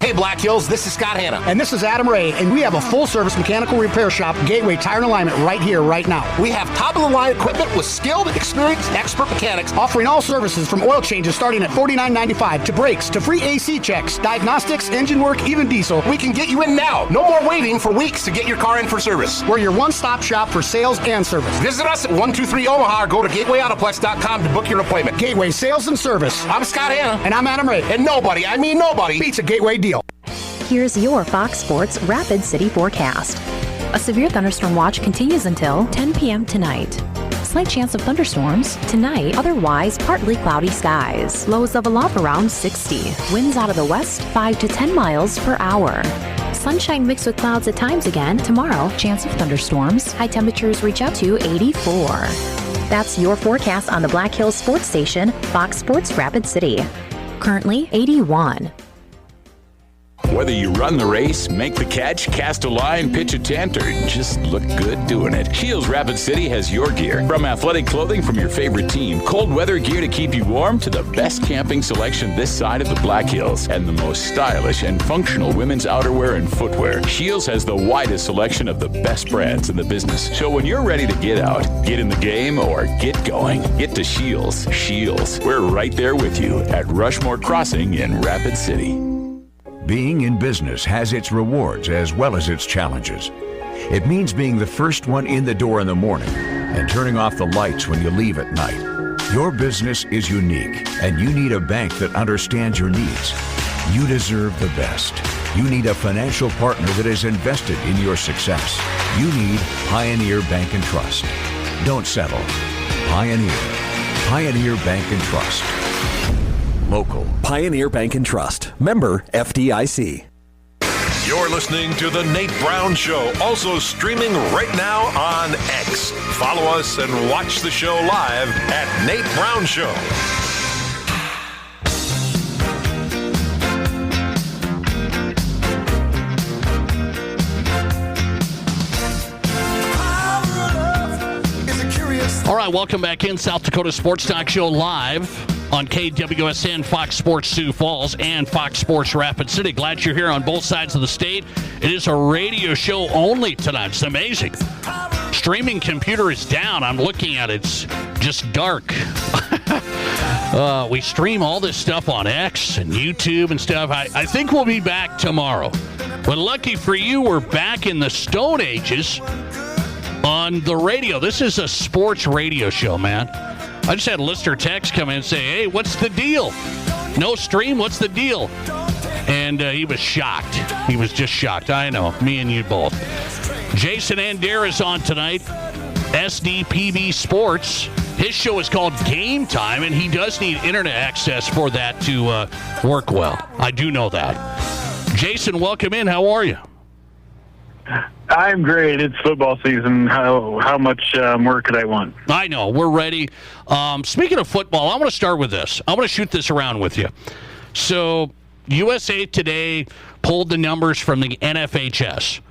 Hey Black Hills, this is Scott Hanna. And this is Adam Ray, and we have a full-service mechanical repair shop, Gateway Tire and Alignment, right here, right now. We have top-of-the-line equipment with skilled, experienced, expert mechanics offering all services from oil changes starting at $49.95 to brakes to free AC checks, diagnostics, engine work, even diesel. We can get you in now. No more waiting for weeks to get your car in for service. We're your one-stop shop for sales and service. Visit us at 123 Omaha or go to GatewayAutoplex.com to book your appointment. Gateway Sales and Service. I'm Scott Hanna. And I'm Adam Ray. And nobody, I mean nobody, beats a Gateway deal. Here's your Fox Sports Rapid City forecast. A severe thunderstorm watch continues until 10 p.m. tonight. Slight chance of thunderstorms tonight, otherwise partly cloudy skies. Lows level off around 60. Winds out of the west 5 to 10 miles per hour. Sunshine mixed with clouds at times again tomorrow. Chance of thunderstorms. High temperatures reach up to 84. That's your forecast on the Black Hills Sports Station, Fox Sports Rapid City. Currently 81. Whether you run the race, make the catch, cast a line, pitch a tent, or just look good doing it, Shields Rapid City has your gear. From athletic clothing from your favorite team, cold weather gear to keep you warm, to the best camping selection this side of the Black Hills, and the most stylish and functional women's outerwear and footwear. Shields has the widest selection of the best brands in the business. So when you're ready to get out, get in the game, or get going, get to Shields. Shields, we're right there with you at Rushmore Crossing in Rapid City. Being in business has its rewards as well as its challenges. It means being the first one in the door in the morning and turning off the lights when you leave at night. Your business is unique, and you need a bank that understands your needs. You deserve the best. You need a financial partner that is invested in your success. You need Pioneer Bank and Trust. Don't settle. Pioneer. Pioneer Bank and Trust. Local. Pioneer Bank and Trust. Member FDIC. You're listening to The Nate Brown Show, also streaming right now on X. Follow us and watch the show live at Nate Brown Show. All right, welcome back in. South Dakota Sports Talk Show live on KWSN, Fox Sports Sioux Falls, and Fox Sports Rapid City. Glad you're here on both sides of the state. It is a radio show only tonight. It's amazing. Streaming computer is down. I'm looking at it. It's just dark. We stream all this stuff on X and YouTube and stuff. I think we'll be back tomorrow. But lucky for you, we're back in the Stone Ages on the radio. This is a sports radio show, man. I just had a listener text come in and say, hey, what's the deal? No stream? What's the deal? And he was shocked. He was just shocked. I know. Me and you both. Jason Adair is on tonight. SDPB Sports. His show is called Game Time, and he does need internet access for that to work well. I do know that. Jason, welcome in. How are you? I'm great. It's football season. How much more could I want? I know. We're ready. Speaking of football, I want to start with this. I want to shoot this around with you. So USA Today pulled the numbers from the NFHS.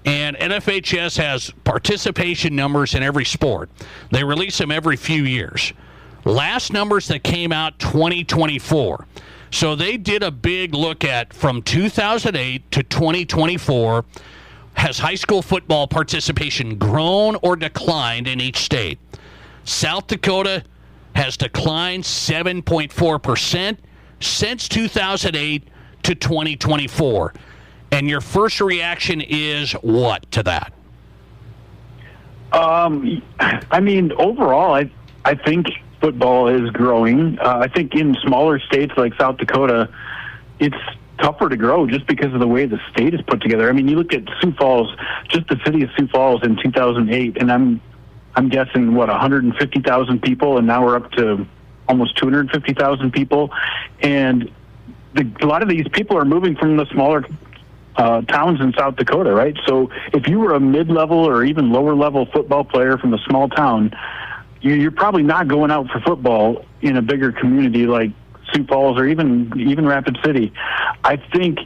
And NFHS has participation numbers in every sport. They release them every few years. Last numbers that came out, 2024. So they did a big look at from 2008 to 2024. Has high school football participation grown or declined in each state? South Dakota has declined 7.4% since 2008 to 2024. And your first reaction is what to that? I mean, overall, I think football is growing. I think in smaller states like South Dakota, it's tougher to grow just because of the way the state is put together. I mean, you look at Sioux Falls, just the city of Sioux Falls in 2008, and I'm guessing, 150,000 people, and now we're up to almost 250,000 people. And a lot of these people are moving from the smaller towns in South Dakota, right? So if you were a mid-level or even lower-level football player from a small town, you're probably not going out for football in a bigger community like Sioux Falls or even Rapid City. I think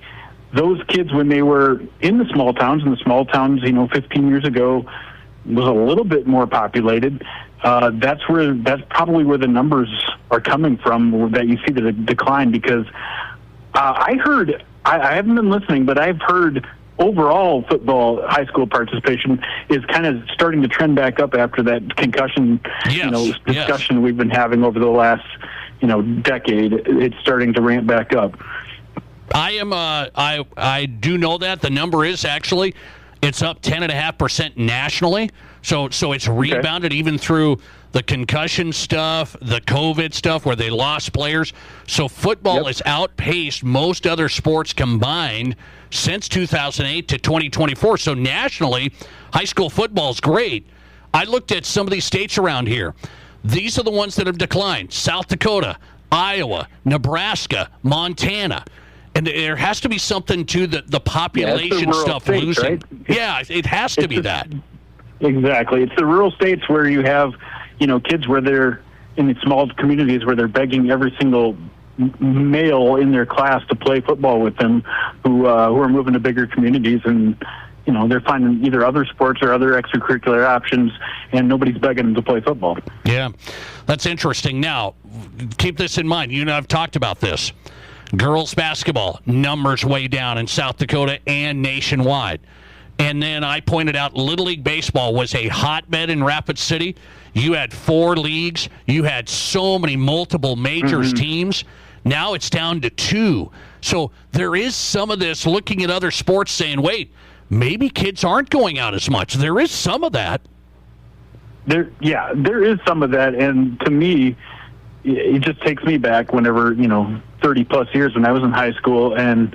those kids, when they were in the small towns, 15 years ago, was a little bit more populated. That's probably where the numbers are coming from that you see the decline, because I haven't been listening, but I've heard overall football high school participation is kind of starting to trend back up after that concussion discussion we've been having over the last decade. It's starting to ramp back up. I do know that the number is actually, it's up 10.5% nationally. So it's rebounded even through the concussion stuff, the COVID stuff where they lost players. So football has outpaced most other sports combined since 2008 to 2024. So nationally, high school football is great. I looked at some of these states around here. These are the ones that have declined. South Dakota, Iowa, Nebraska, Montana. And there has to be something to the population stuff states, losing. Right? Yeah, it has to be that. Exactly. It's the rural states where you have, kids where they're in these small communities where they're begging every single male in their class to play football with them, who are moving to bigger communities, and they're finding either other sports or other extracurricular options, and nobody's begging them to play football. Yeah, that's interesting. Now, keep this in mind. You and I have talked about this. Girls basketball, numbers way down in South Dakota and nationwide. And then I pointed out Little League Baseball was a hotbed in Rapid City. You had 4 leagues. You had so many multiple majors teams. Now it's down to 2. So there is some of this looking at other sports saying, wait, maybe kids aren't going out as much. There is some of that. There is some of that. And to me, it just takes me back whenever, 30 plus years when I was in high school, and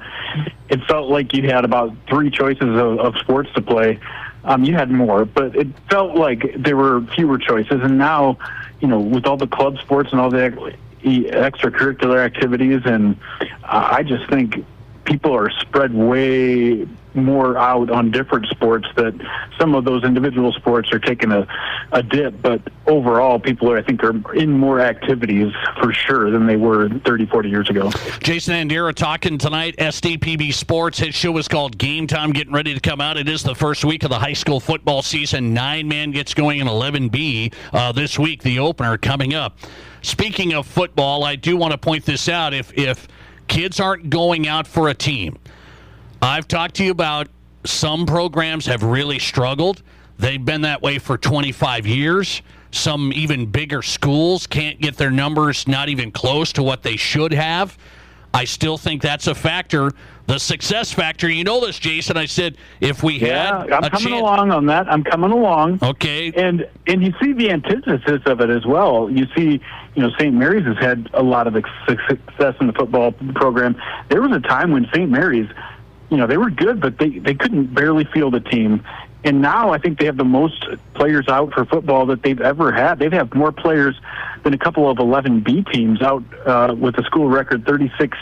it felt like you had about 3 choices of sports to play. You had more, but it felt like there were fewer choices. And now, with all the club sports and all the extracurricular activities, and I just think people are spread way more out on different sports, that some of those individual sports are taking a dip, but overall people I think are in more activities for sure than they were 30, 40 years ago. Jason Andera talking tonight, SDPB Sports. His show is called Game Time, getting ready to come out. It is the first week of the high school football season. 9-man gets going in 11B this week, the opener coming up. Speaking of football, I do want to point this out. If kids aren't going out for a team, I've talked to you about some programs have really struggled. They've been that way for 25 years. Some even bigger schools can't get their numbers not even close to what they should have. I still think that's a factor. The success factor, you know this, Jason. I said if we had I'm coming along on that. I'm coming along. Okay. And you see the antithesis of it as well. You see, St. Mary's has had a lot of success in the football program. There was a time when St. Mary's, they were good, but they couldn't barely field a team. And now I think they have the most players out for football that they've ever had. They have more players than a couple of 11B teams out with a school record 36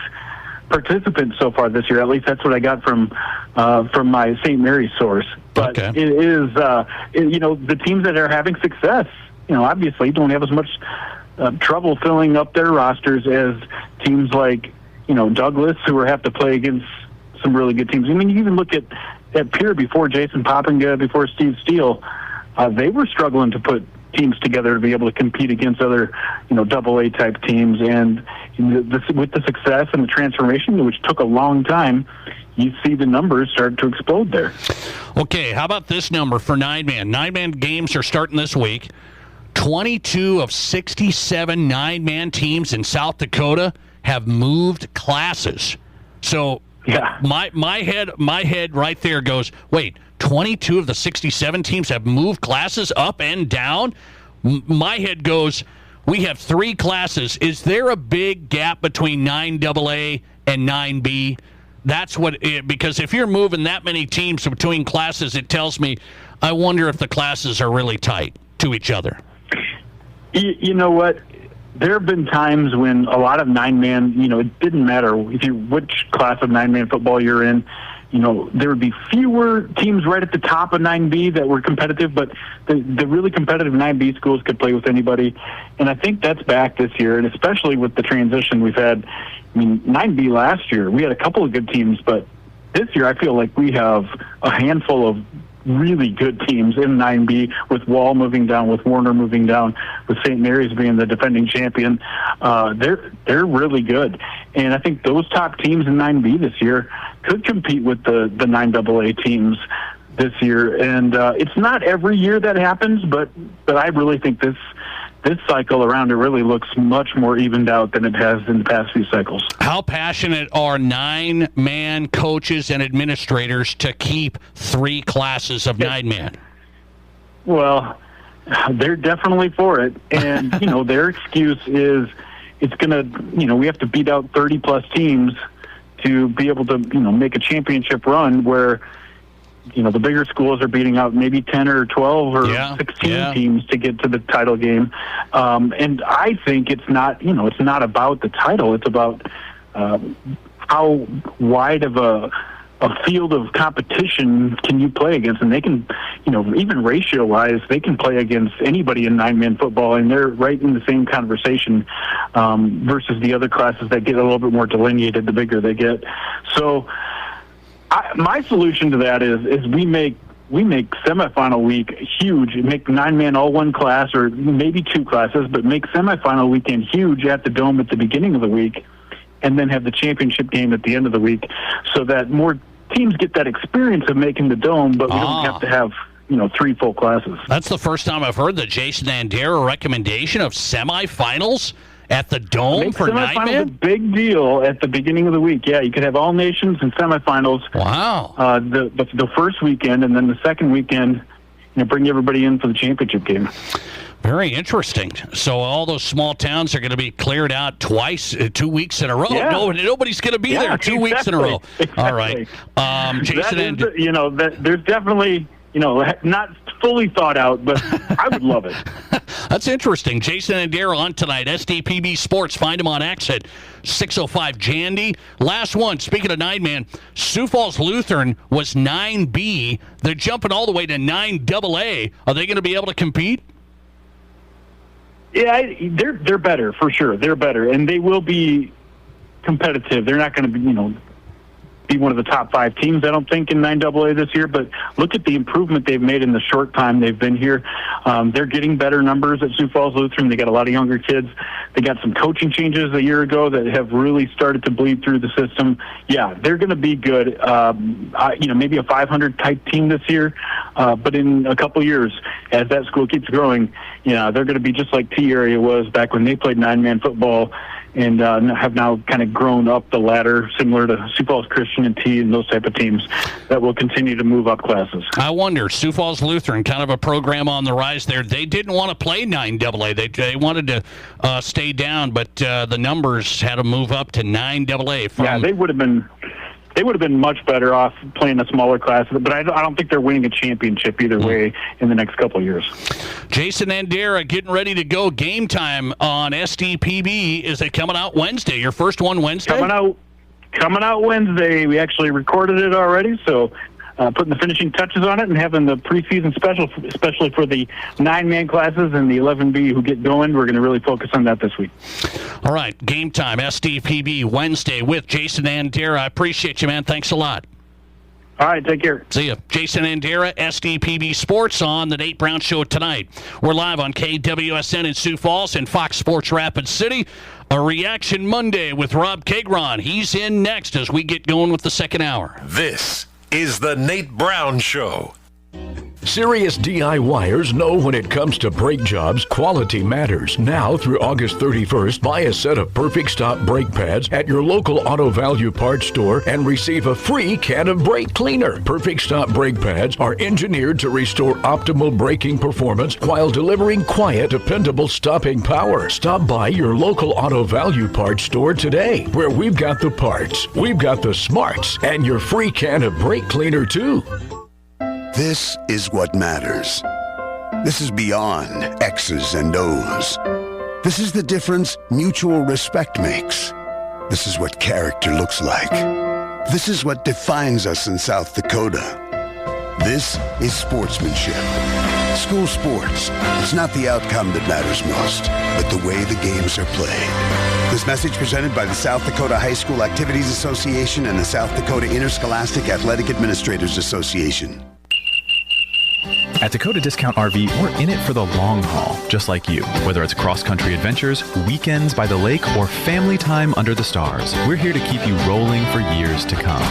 participants so far this year. At least that's what I got from my St. Mary's source. But it is, the teams that are having success, obviously don't have as much trouble filling up their rosters as teams like, Douglas, who have to play against some really good teams. I mean, you even look at Pierre before Jason Poppinga, before Steve Steele, they were struggling to put teams together to be able to compete against other, AA type teams. And with the success and the transformation, which took a long time, you see the numbers start to explode there. Okay, how about this number for 9-man? 9-man games are starting this week. 22 of 67 9-man teams in South Dakota have moved classes. So my head right there goes, wait, 22 of the 67 teams have moved classes up and down? My head goes, we have 3 classes. Is there a big gap between 9AA and 9B? That's because if you're moving that many teams between classes, it tells me, I wonder if the classes are really tight to each other. You know what? There have been times when a lot of 9-man, it didn't matter which class of 9-man football you're in, there would be fewer teams right at the top of 9B that were competitive, but the really competitive 9B schools could play with anybody. And I think that's back this year, and especially with the transition we've had. 9B last year, we had a couple of good teams, but this year I feel like we have a handful of really good teams in 9B, with Wall moving down, with Warner moving down, with St. Mary's being the defending champion. They're really good. And I think those top teams in 9B this year could compete with the 9AA teams this year. And it's not every year that happens, but I really think this cycle around, it really looks much more evened out than it has in the past few cycles. How passionate are 9-man coaches and administrators to keep 3 classes of 9-man? Well, they're definitely for it. And, their excuse is it's going to, we have to beat out 30-plus teams to be able to, make a championship run where, the bigger schools are beating out maybe 10 or 12 or 16 teams to get to the title game. And I think it's not, it's not about the title. It's about how wide of a field of competition can you play against? And they can, even ratio-wise, they can play against anybody in 9-man football, and they're right in the same conversation versus the other classes that get a little bit more delineated the bigger they get. So my solution to that is we make semifinal week huge. Make 9-man all one class or maybe two classes, but make semifinal weekend huge at the Dome at the beginning of the week, and then have the championship game at the end of the week, so that more teams get that experience of making the Dome, but we don't have to have 3 full classes. That's the first time I've heard the Jason Andera recommendation of semifinals at the Dome for 9-man. A big deal at the beginning of the week. Yeah, you could have all nations and semifinals. Wow. The first weekend, and then the second weekend, bring everybody in for the championship game. Very interesting. So all those small towns are going to be cleared out twice, 2 weeks in a row. Yeah. Nobody's going to be there 2 weeks in a row. Exactly. All right. Jason, there's definitely, not fully thought out, but I would love it. That's interesting. Jason Andera on tonight, SDPB Sports. Find him on X at 605 Jandy. Last one, speaking of 9-man, Sioux Falls Lutheran was 9B. They're jumping all the way to 9AA. Are they going to be able to compete? Yeah, they're better for sure. They're better, and they will be competitive. They're not going to be one of the top 5 teams, I don't think, in 9AA this year. But look at the improvement they've made in the short time they've been here. They're getting better numbers at Sioux Falls Lutheran. They got a lot of younger kids. They got some coaching changes a year ago that have really started to bleed through the system. Yeah, they're going to be good. Maybe a 500 type team this year, but in a couple years, as that school keeps growing, they're going to be just like T area was back when they played 9-man football, and have now kind of grown up the ladder, similar to Sioux Falls Christian and T and those type of teams that will continue to move up classes. I wonder, Sioux Falls Lutheran, kind of a program on the rise there. They didn't want to play 9AA. They wanted to stay down, but the numbers had to move up to 9AA. Yeah, they would have been much better off playing a smaller class, but I don't think they're winning a championship either way in the next couple of years. Jason Andera getting ready to go. Game time on SDPB. Is it coming out Wednesday? Your first one Wednesday? Coming out Wednesday. We actually recorded it already, so putting the finishing touches on it and having the preseason special, especially for the 9-man classes and the 11B who get going. We're going to really focus on that this week. All right, game time, SDPB Wednesday with Jason Andera. I appreciate you, man. Thanks a lot. All right, take care. See ya. Jason Andera, SDPB Sports on the Nate Brown Show tonight. We're live on KWSN in Sioux Falls and Fox Sports Rapid City. A Reaction Monday with Rob Kagron. He's in next as we get going with the second hour. This is the Nate Brown Show. Serious DIYers know when it comes to brake jobs, quality matters. Now through August 31st, buy a set of Perfect Stop brake pads at your local Auto Value Parts store and receive a free can of brake cleaner. Perfect Stop brake pads are engineered to restore optimal braking performance while delivering quiet, dependable stopping power. Stop by your local Auto Value Parts store today, where we've got the parts, we've got the smarts, and your free can of brake cleaner too. This is what matters. This is beyond X's and O's. This is the difference mutual respect makes. This is what character looks like. This is what defines us in South Dakota. This is sportsmanship. School sports. It's not the outcome that matters most, but the way the games are played. This message presented by the South Dakota High School Activities Association and the South Dakota Interscholastic Athletic Administrators Association. At Dakota Discount RV, we're in it for the long haul, just like you. Whether it's cross-country adventures, weekends by the lake, or family time under the stars, we're here to keep you rolling for years to come.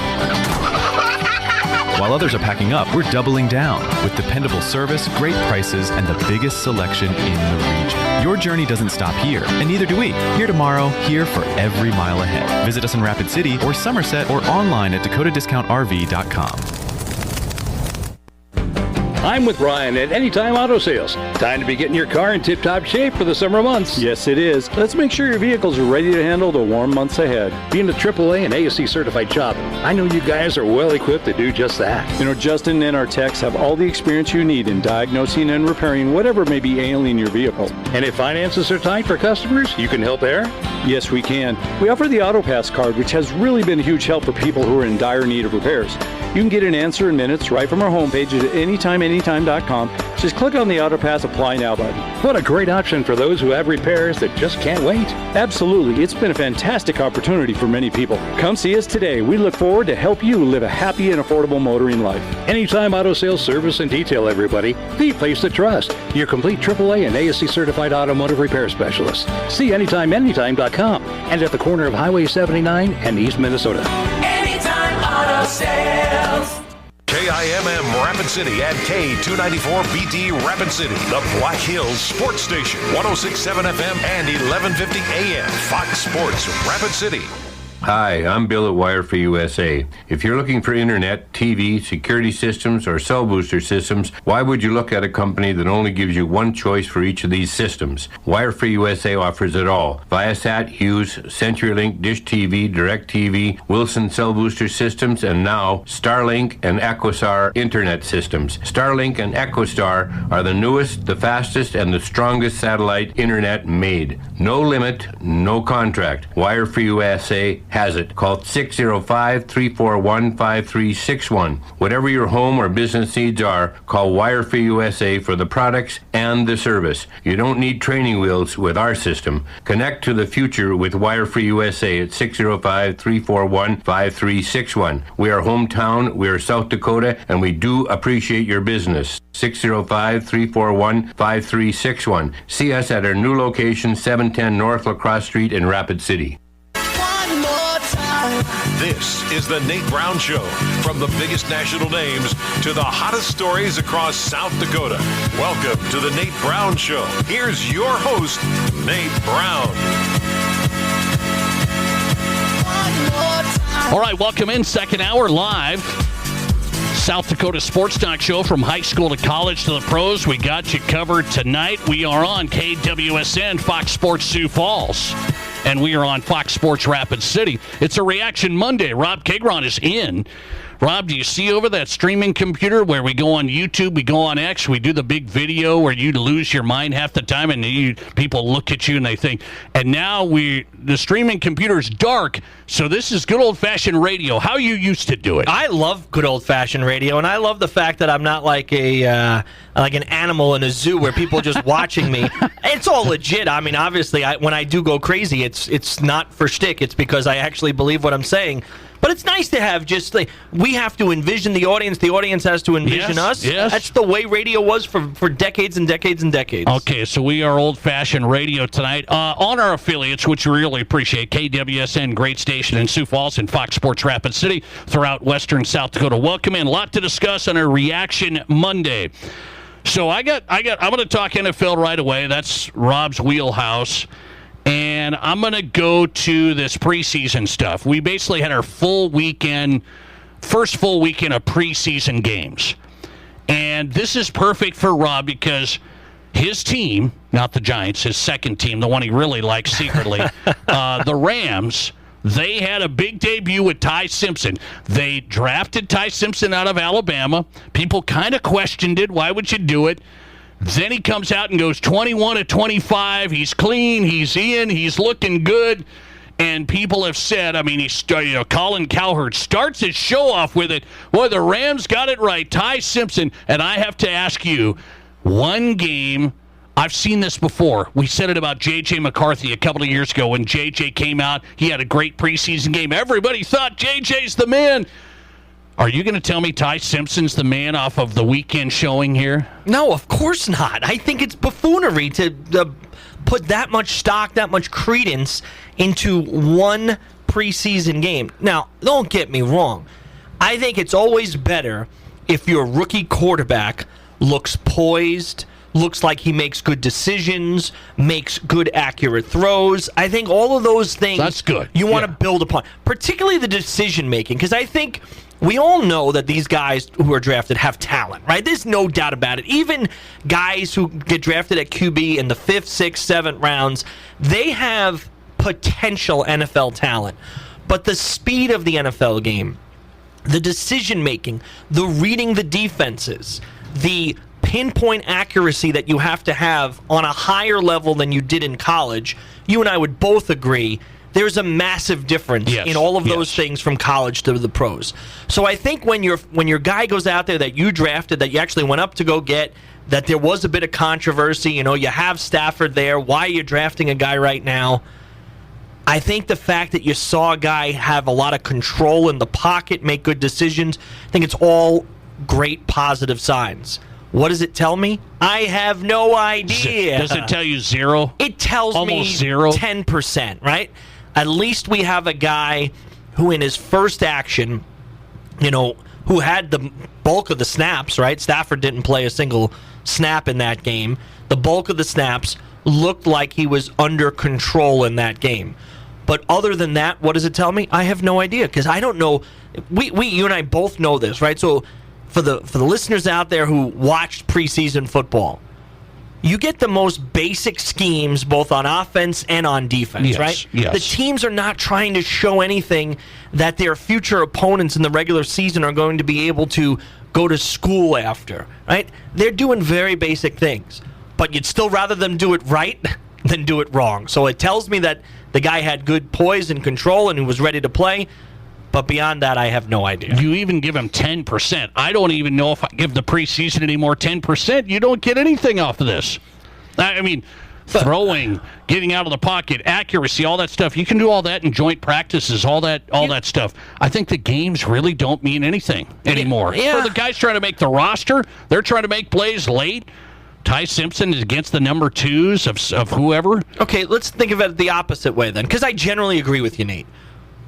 While others are packing up, we're doubling down with dependable service, great prices, and the biggest selection in the region. Your journey doesn't stop here, and neither do we. Here tomorrow, here for every mile ahead. Visit us in Rapid City or Somerset or online at DakotaDiscountRV.com. I'm with Ryan at Anytime Auto Sales. Time to be getting your car in tip-top shape for the summer months. Yes, it is. Let's make sure your vehicles are ready to handle the warm months ahead. Being a AAA and ASC certified shop, I know you guys are well equipped to do just that. You know, Justin and our techs have all the experience you need in diagnosing and repairing whatever may be ailing your vehicle. And if finances are tight for customers, you can help there? Yes, we can. We offer the AutoPass card, which has really been a huge help for people who are in dire need of repairs. You can get an answer in minutes right from our homepage at anytimeanytime.com. Just click on the AutoPass Apply Now button. What a great option for those who have repairs that just can't wait. Absolutely, it's been a fantastic opportunity for many people. Come see us today. We look forward to help you live a happy and affordable motoring life. Anytime Auto Sales Service and Detail, everybody. The place to trust. Your complete AAA and ASC certified automotive repair specialist. See anytimeanytime.com and at the corner of Highway 79 and East Minnesota. Anytime Auto Sales. KIMM Rapid City and K294BT Rapid City, the Black Hills Sports Station, 106.7 FM and 1150 AM, Fox Sports Rapid City. Hi, I'm Bill at Wire for USA. If you're looking for internet, TV, security systems, or cell booster systems, why would you look at a company that only gives you one choice for each of these systems? Wire for USA offers it all. Viasat, Hughes, CenturyLink, Dish TV, DirecTV, Wilson cell booster systems, and now Starlink and EchoStar internet systems. Starlink and EchoStar are the newest, the fastest, and the strongest satellite internet made. No limit, no contract. Wire for USA has it. Call 605-341-5361. Whatever your home or business needs are, call Wire for USA for the products and the service. You don't need training wheels with our system. Connect to the future with Wire for USA at 605-341-5361. We are hometown, we are South Dakota, and we do appreciate your business. 605-341-5361. See us at our new location, 710 North La Crosse Street in Rapid City. This is the Nate Brown Show. From the biggest national names to the hottest stories across South Dakota. Welcome to the Nate Brown Show. Here's your host, Nate Brown. All right, welcome in. Second hour live. South Dakota Sports Talk Show from high school to college to the pros. We got you covered tonight. We are on KWSN, Fox Sports Sioux Falls. And we are on Fox Sports Rapid City. It's a Reaction Monday. Rob Kagron is in. Rob, do you see over that streaming computer where we go on YouTube, we go on X, we do the big video where you lose your mind half the time and people look at you and they think, and now the streaming computer is dark, so this is good old-fashioned radio. How you used to do it? I love good old-fashioned radio, and I love the fact that I'm not like an animal in a zoo where people are just watching me. It's all legit. I mean, obviously, when I do go crazy, it's not for shtick. It's because I actually believe what I'm saying. But it's nice to have we have to envision the audience has to envision us. Yes. That's the way radio was for decades and decades and decades. Okay, so we are old-fashioned radio tonight. On our affiliates, which we really appreciate, KWSN, great station in Sioux Falls, and Fox Sports Rapid City throughout western South Dakota. Welcome in. A lot to discuss on our Reaction Monday. So I'm going to talk NFL right away. That's Rob's wheelhouse. And I'm going to go to this preseason stuff. We basically had our first full weekend of preseason games. And this is perfect for Rob because his team, not the Giants, his second team, the one he really likes secretly, the Rams, they had a big debut with Ty Simpson. They drafted Ty Simpson out of Alabama. People kind of questioned it. Why would you do it? Then he comes out and goes 21-25. He's clean. He's in. He's looking good. And people have said, I mean, Colin Cowherd starts his show off with it. Boy, the Rams got it right. Ty Simpson. And I have to ask you, one game, I've seen this before. We said it about J.J. McCarthy a couple of years ago when J.J. came out. He had a great preseason game. Everybody thought J.J.'s the man. Are you going to tell me Ty Simpson's the man off of the weekend showing here? No, of course not. I think it's buffoonery to put that much stock, that much credence into one preseason game. Now, don't get me wrong. I think it's always better if your rookie quarterback looks poised, looks like he makes good decisions, makes good, accurate throws. I think all of those things that's good. You want to build upon, particularly the decision-making, because I think we all know that these guys who are drafted have talent, right? There's no doubt about it. Even guys who get drafted at QB in the 5th, 6th, 7th rounds, they have potential NFL talent. But the speed of the NFL game, the decision-making, the reading the defenses, the pinpoint accuracy that you have to have on a higher level than you did in college, you and I would both agree there's a massive difference in all of those things from college to the pros. So I think when your guy goes out there that you drafted, that you actually went up to go get, that there was a bit of controversy, you have Stafford there, why are you drafting a guy right now? I think the fact that you saw a guy have a lot of control in the pocket, make good decisions, I think it's all great positive signs. What does it tell me? I have no idea. Does it tell you 0? It tells almost me 0? 10%, right? At least we have a guy who in his first action, who had the bulk of the snaps, right? Stafford didn't play a single snap in that game. The bulk of the snaps looked like he was under control in that game. But other than that, what does it tell me? I have no idea, because I don't know. You and I both know this, right? So for the listeners out there who watched preseason football, you get the most basic schemes both on offense and on defense, right? Yes. The teams are not trying to show anything that their future opponents in the regular season are going to be able to go to school after, right? They're doing very basic things. But you'd still rather them do it right than do it wrong. So it tells me that the guy had good poise and control and he was ready to play. But beyond that, I have no idea. You even give him 10%. I don't even know if I give the preseason anymore 10%. You don't get anything off of this. I mean, throwing, getting out of the pocket, accuracy, all that stuff. You can do all that in joint practices, all that stuff. I think the games really don't mean anything anymore. Yeah. For the guys trying to make the roster, they're trying to make plays late. Ty Simpson is against the number 2s of whoever. Okay, let's think of it the opposite way then, because I generally agree with you, Nate.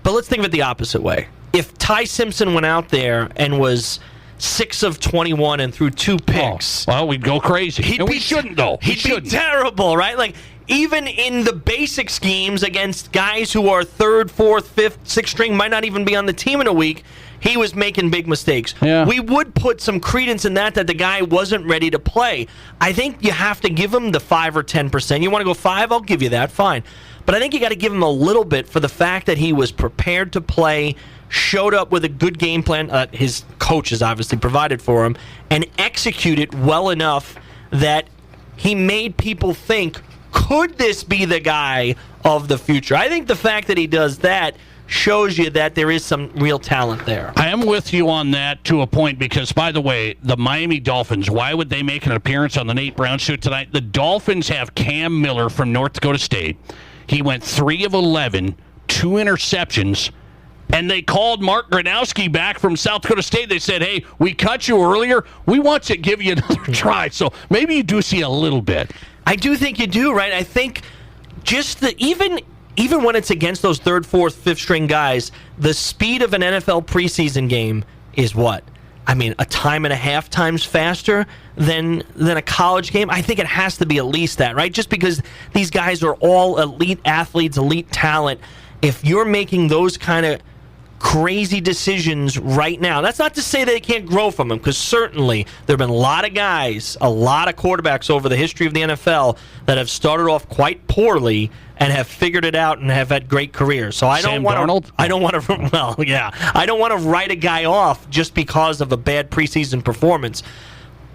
But let's think of it the opposite way. If Ty Simpson went out there and was 6 of 21 and threw 2 picks, well, we'd go crazy. We shouldn't, though. He'd be terrible, right? Like, even in the basic schemes against guys who are 3rd, 4th, 5th, 6th string, might not even be on the team in a week, he was making big mistakes. Yeah. We would put some credence in that the guy wasn't ready to play. I think you have to give him the 5 or 10%. You want to go 5? I'll give you that. Fine. But I think you got to give him a little bit for the fact that he was prepared to play, showed up with a good game plan. His coach has obviously provided for him, and executed well enough that he made people think, could this be the guy of the future? I think the fact that he does that shows you that there is some real talent there. I am with you on that to a point because, by the way, the Miami Dolphins, why would they make an appearance on the Nate Brown Show tonight? The Dolphins have Cam Miller from North Dakota State. He went 3 of 11, 2 interceptions, and they called Mark Gronowski back from South Dakota State. They said, hey, we cut you earlier. We want to give you another try. So maybe you do see a little bit. I do think you do, right? I think just even when it's against those 3rd, 4th, 5th string guys, the speed of an NFL preseason game is what? I mean, a time and a half times faster than a college game. I think it has to be at least that, right? Just because these guys are all elite athletes, elite talent. If you're making those kind of crazy decisions right now, that's not to say that they can't grow from them, because certainly there have been a lot of guys, a lot of quarterbacks over the history of the NFL that have started off quite poorly and have figured it out and have had great careers. So I don't want to. I don't want to. Well, yeah, I don't want to write a guy off just because of a bad preseason performance.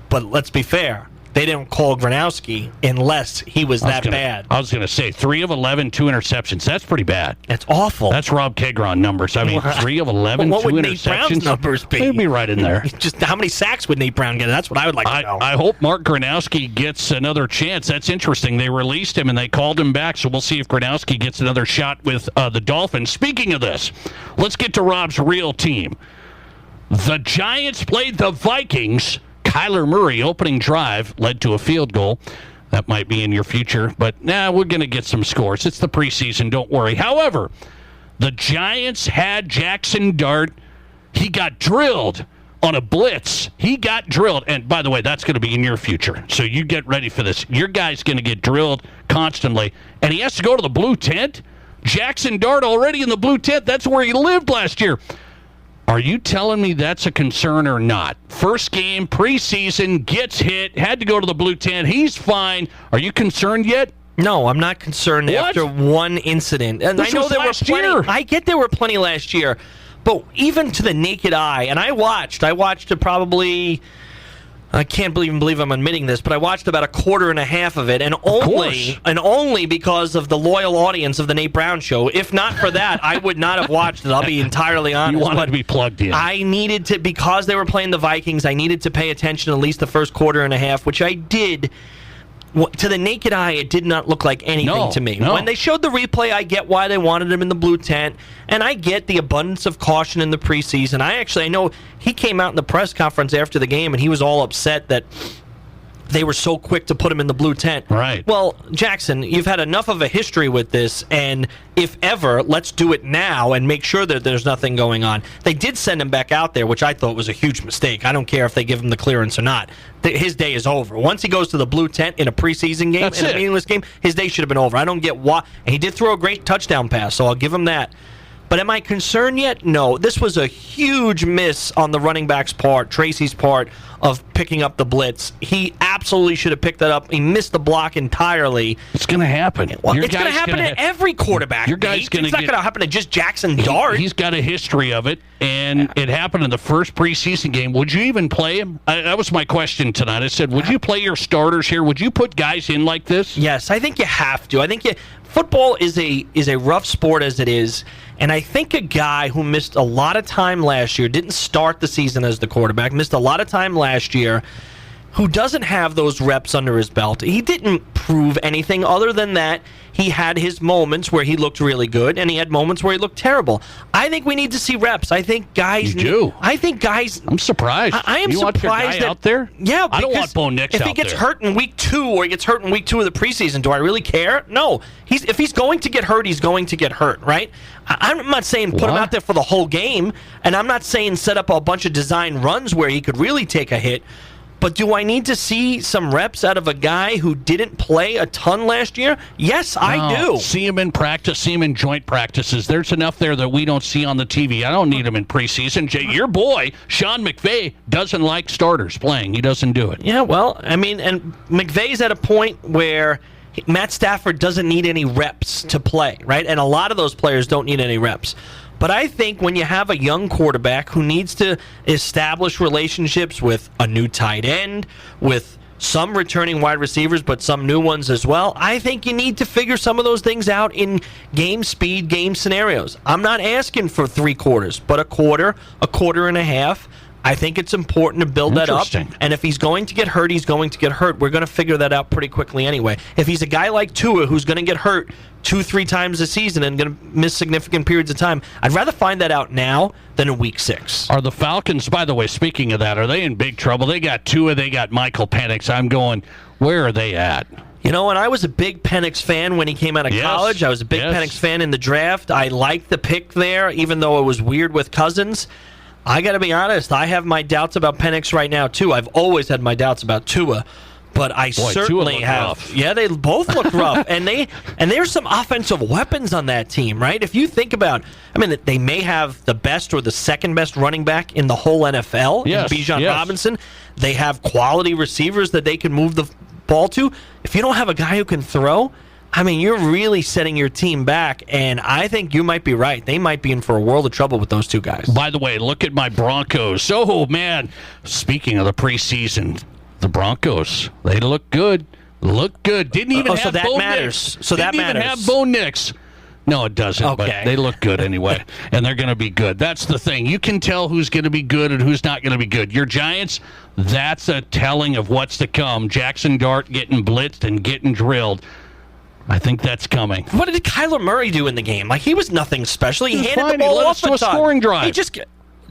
But let's be fair. They didn't call Gronowski unless he was bad. I was going to say 3 of 11, 2 interceptions. That's pretty bad. That's awful. That's Rob Kegron numbers. I mean, 3 of 11, what 2 would interceptions. Nate Brown's numbers be? They'd be right in there. Just how many sacks would Nate Brown get? That's what I would like to know. I hope Mark Gronowski gets another chance. That's interesting. They released him and they called him back, so we'll see if Gronowski gets another shot with the Dolphins. Speaking of this, let's get to Rob's real team. The Giants played the Vikings. Kyler Murray, opening drive, led to a field goal. That might be in your future, but we're going to get some scores. It's the preseason, don't worry. However, the Giants had Jackson Dart. He got drilled on a blitz. He got drilled. And by the way, that's going to be in your future. So you get ready for this. Your guy's going to get drilled constantly. And he has to go to the blue tent. Jackson Dart already in the blue tent. That's where he lived last year. Are you telling me that's a concern or not? First game, preseason, gets hit, had to go to the blue tent. He's fine. Are you concerned yet? No, I'm not concerned after one incident. And This I know was there were last plenty. year. I get there were plenty last year, but even to the naked eye, and I watched it probably. I can't even believe I'm admitting this, but I watched about a quarter and a half of it, and only because of the loyal audience of the Nate Brown Show. If not for that, I would not have watched it. I'll be entirely honest. You wanted to be plugged in. I needed to, because they were playing the Vikings, I needed to pay attention at least the first quarter and a half, which I did. To the naked eye, it did not look like anything to me. No. When they showed the replay, I get why they wanted him in the blue tent, and I get the abundance of caution in the preseason. I know he came out in the press conference after the game, and he was all upset that they were so quick to put him in the blue tent. Right. Well, Jackson, you've had enough of a history with this, and if ever, let's do it now and make sure that there's nothing going on. They did send him back out there, which I thought was a huge mistake. I don't care if they give him the clearance or not. His day is over. Once he goes to the blue tent in a preseason game, a meaningless game, his day should have been over. I don't get why. And he did throw a great touchdown pass, so I'll give him that. But am I concerned yet? No. This was a huge miss on the running back's part, Tracy's part, of picking up the blitz. He absolutely should have picked that up. He missed the block entirely. It's going to happen. Well, it's going to happen to every quarterback. Your guy's It's not going to happen to just Jackson Dart. He's got a history of it, and it happened in the first preseason game. Would you even play him? That was my question tonight. I said, would you play your starters here? Would you put guys in like this? Yes, I think you have to. I think football is a rough sport as it is, and I think a guy who missed a lot of time last year, didn't start the season as the quarterback, missed a lot of time last year, who doesn't have those reps under his belt. He didn't prove anything other than that he had his moments where he looked really good, and he had moments where he looked terrible. I think we need to see reps. I think guys... You do? I think guys... I'm surprised. I am you surprised want your guy that... out there? Yeah, I don't want Bo Nix out there. If he gets hurt in week 2 or he gets hurt in week 2 of the preseason, do I really care? No. If he's going to get hurt, he's going to get hurt, right? I'm not saying put him out there for the whole game, and I'm not saying set up a bunch of design runs where he could really take a hit. But do I need to see some reps out of a guy who didn't play a ton last year? Yes, I do. See him in practice, see him in joint practices. There's enough there that we don't see on the TV. I don't need him in preseason. Your boy, Sean McVay, doesn't like starters playing. He doesn't do it. Yeah, well, I mean, and McVay's at a point where Matt Stafford doesn't need any reps to play, right? And a lot of those players don't need any reps. But I think when you have a young quarterback who needs to establish relationships with a new tight end, with some returning wide receivers, but some new ones as well, I think you need to figure some of those things out in game speed, game scenarios. I'm not asking for 3 quarters, but a quarter and a half. I think it's important to build that up. And if he's going to get hurt, he's going to get hurt. We're going to figure that out pretty quickly anyway. If he's a guy like Tua who's going to get hurt 2-3 times a season and going to miss significant periods of time, I'd rather find that out now than in week 6. Are the Falcons, by the way, speaking of that, are they in big trouble? They got Tua, they got Michael Penix. I'm going, where are they at? You know, and I was a big Penix fan when he came out of college. I was a big Penix fan in the draft. I liked the pick there, even though it was weird with Cousins. I got to be honest, I have my doubts about Penix right now, too. I've always had my doubts about Tua, but I certainly have. Rough. Yeah, they both look rough, and there's some offensive weapons on that team, right? If you think about, I mean, they may have the best or the second best running back in the whole NFL, in Bijan Robinson. They have quality receivers that they can move the ball to. If you don't have a guy who can throw, I mean, you're really setting your team back, and I think you might be right. They might be in for a world of trouble with those two guys. By the way, look at my Broncos. Oh, man, speaking of the preseason, the Broncos, they look good. Look good. Didn't even have Bo Nix. So that matters. Didn't even have Bo Nix. No, it doesn't, but they look good anyway, and they're going to be good. That's the thing. You can tell who's going to be good and who's not going to be good. Your Giants, that's a telling of what's to come. Jackson Dart getting blitzed and getting drilled. I think that's coming. What did Kyler Murray do in the game? Like, he was nothing special. He handed the ball off to a scoring drive. He just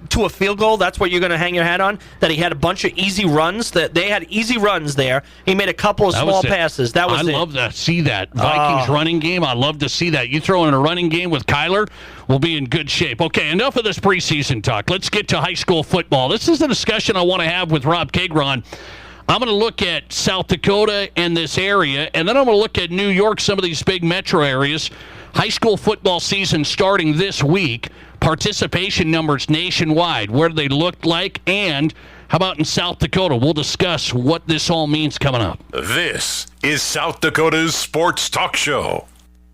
to a field goal. That's what you're going to hang your hat on. That he had a bunch of easy runs. That they had easy runs there. He made a couple of small passes. That was it. I love to see that Vikings running game. I love to see that. You throw in a running game with Kyler, we'll be in good shape. Okay, enough of this preseason talk. Let's get to high school football. This is a discussion I want to have with Rob Kagron. I'm going to look at South Dakota and this area, and then I'm going to look at New York, some of these big metro areas. High school football season starting this week. participation numbers nationwide. What do they look like? And how about in South Dakota? We'll discuss what this all means coming up. This is South Dakota's Sports Talk Show.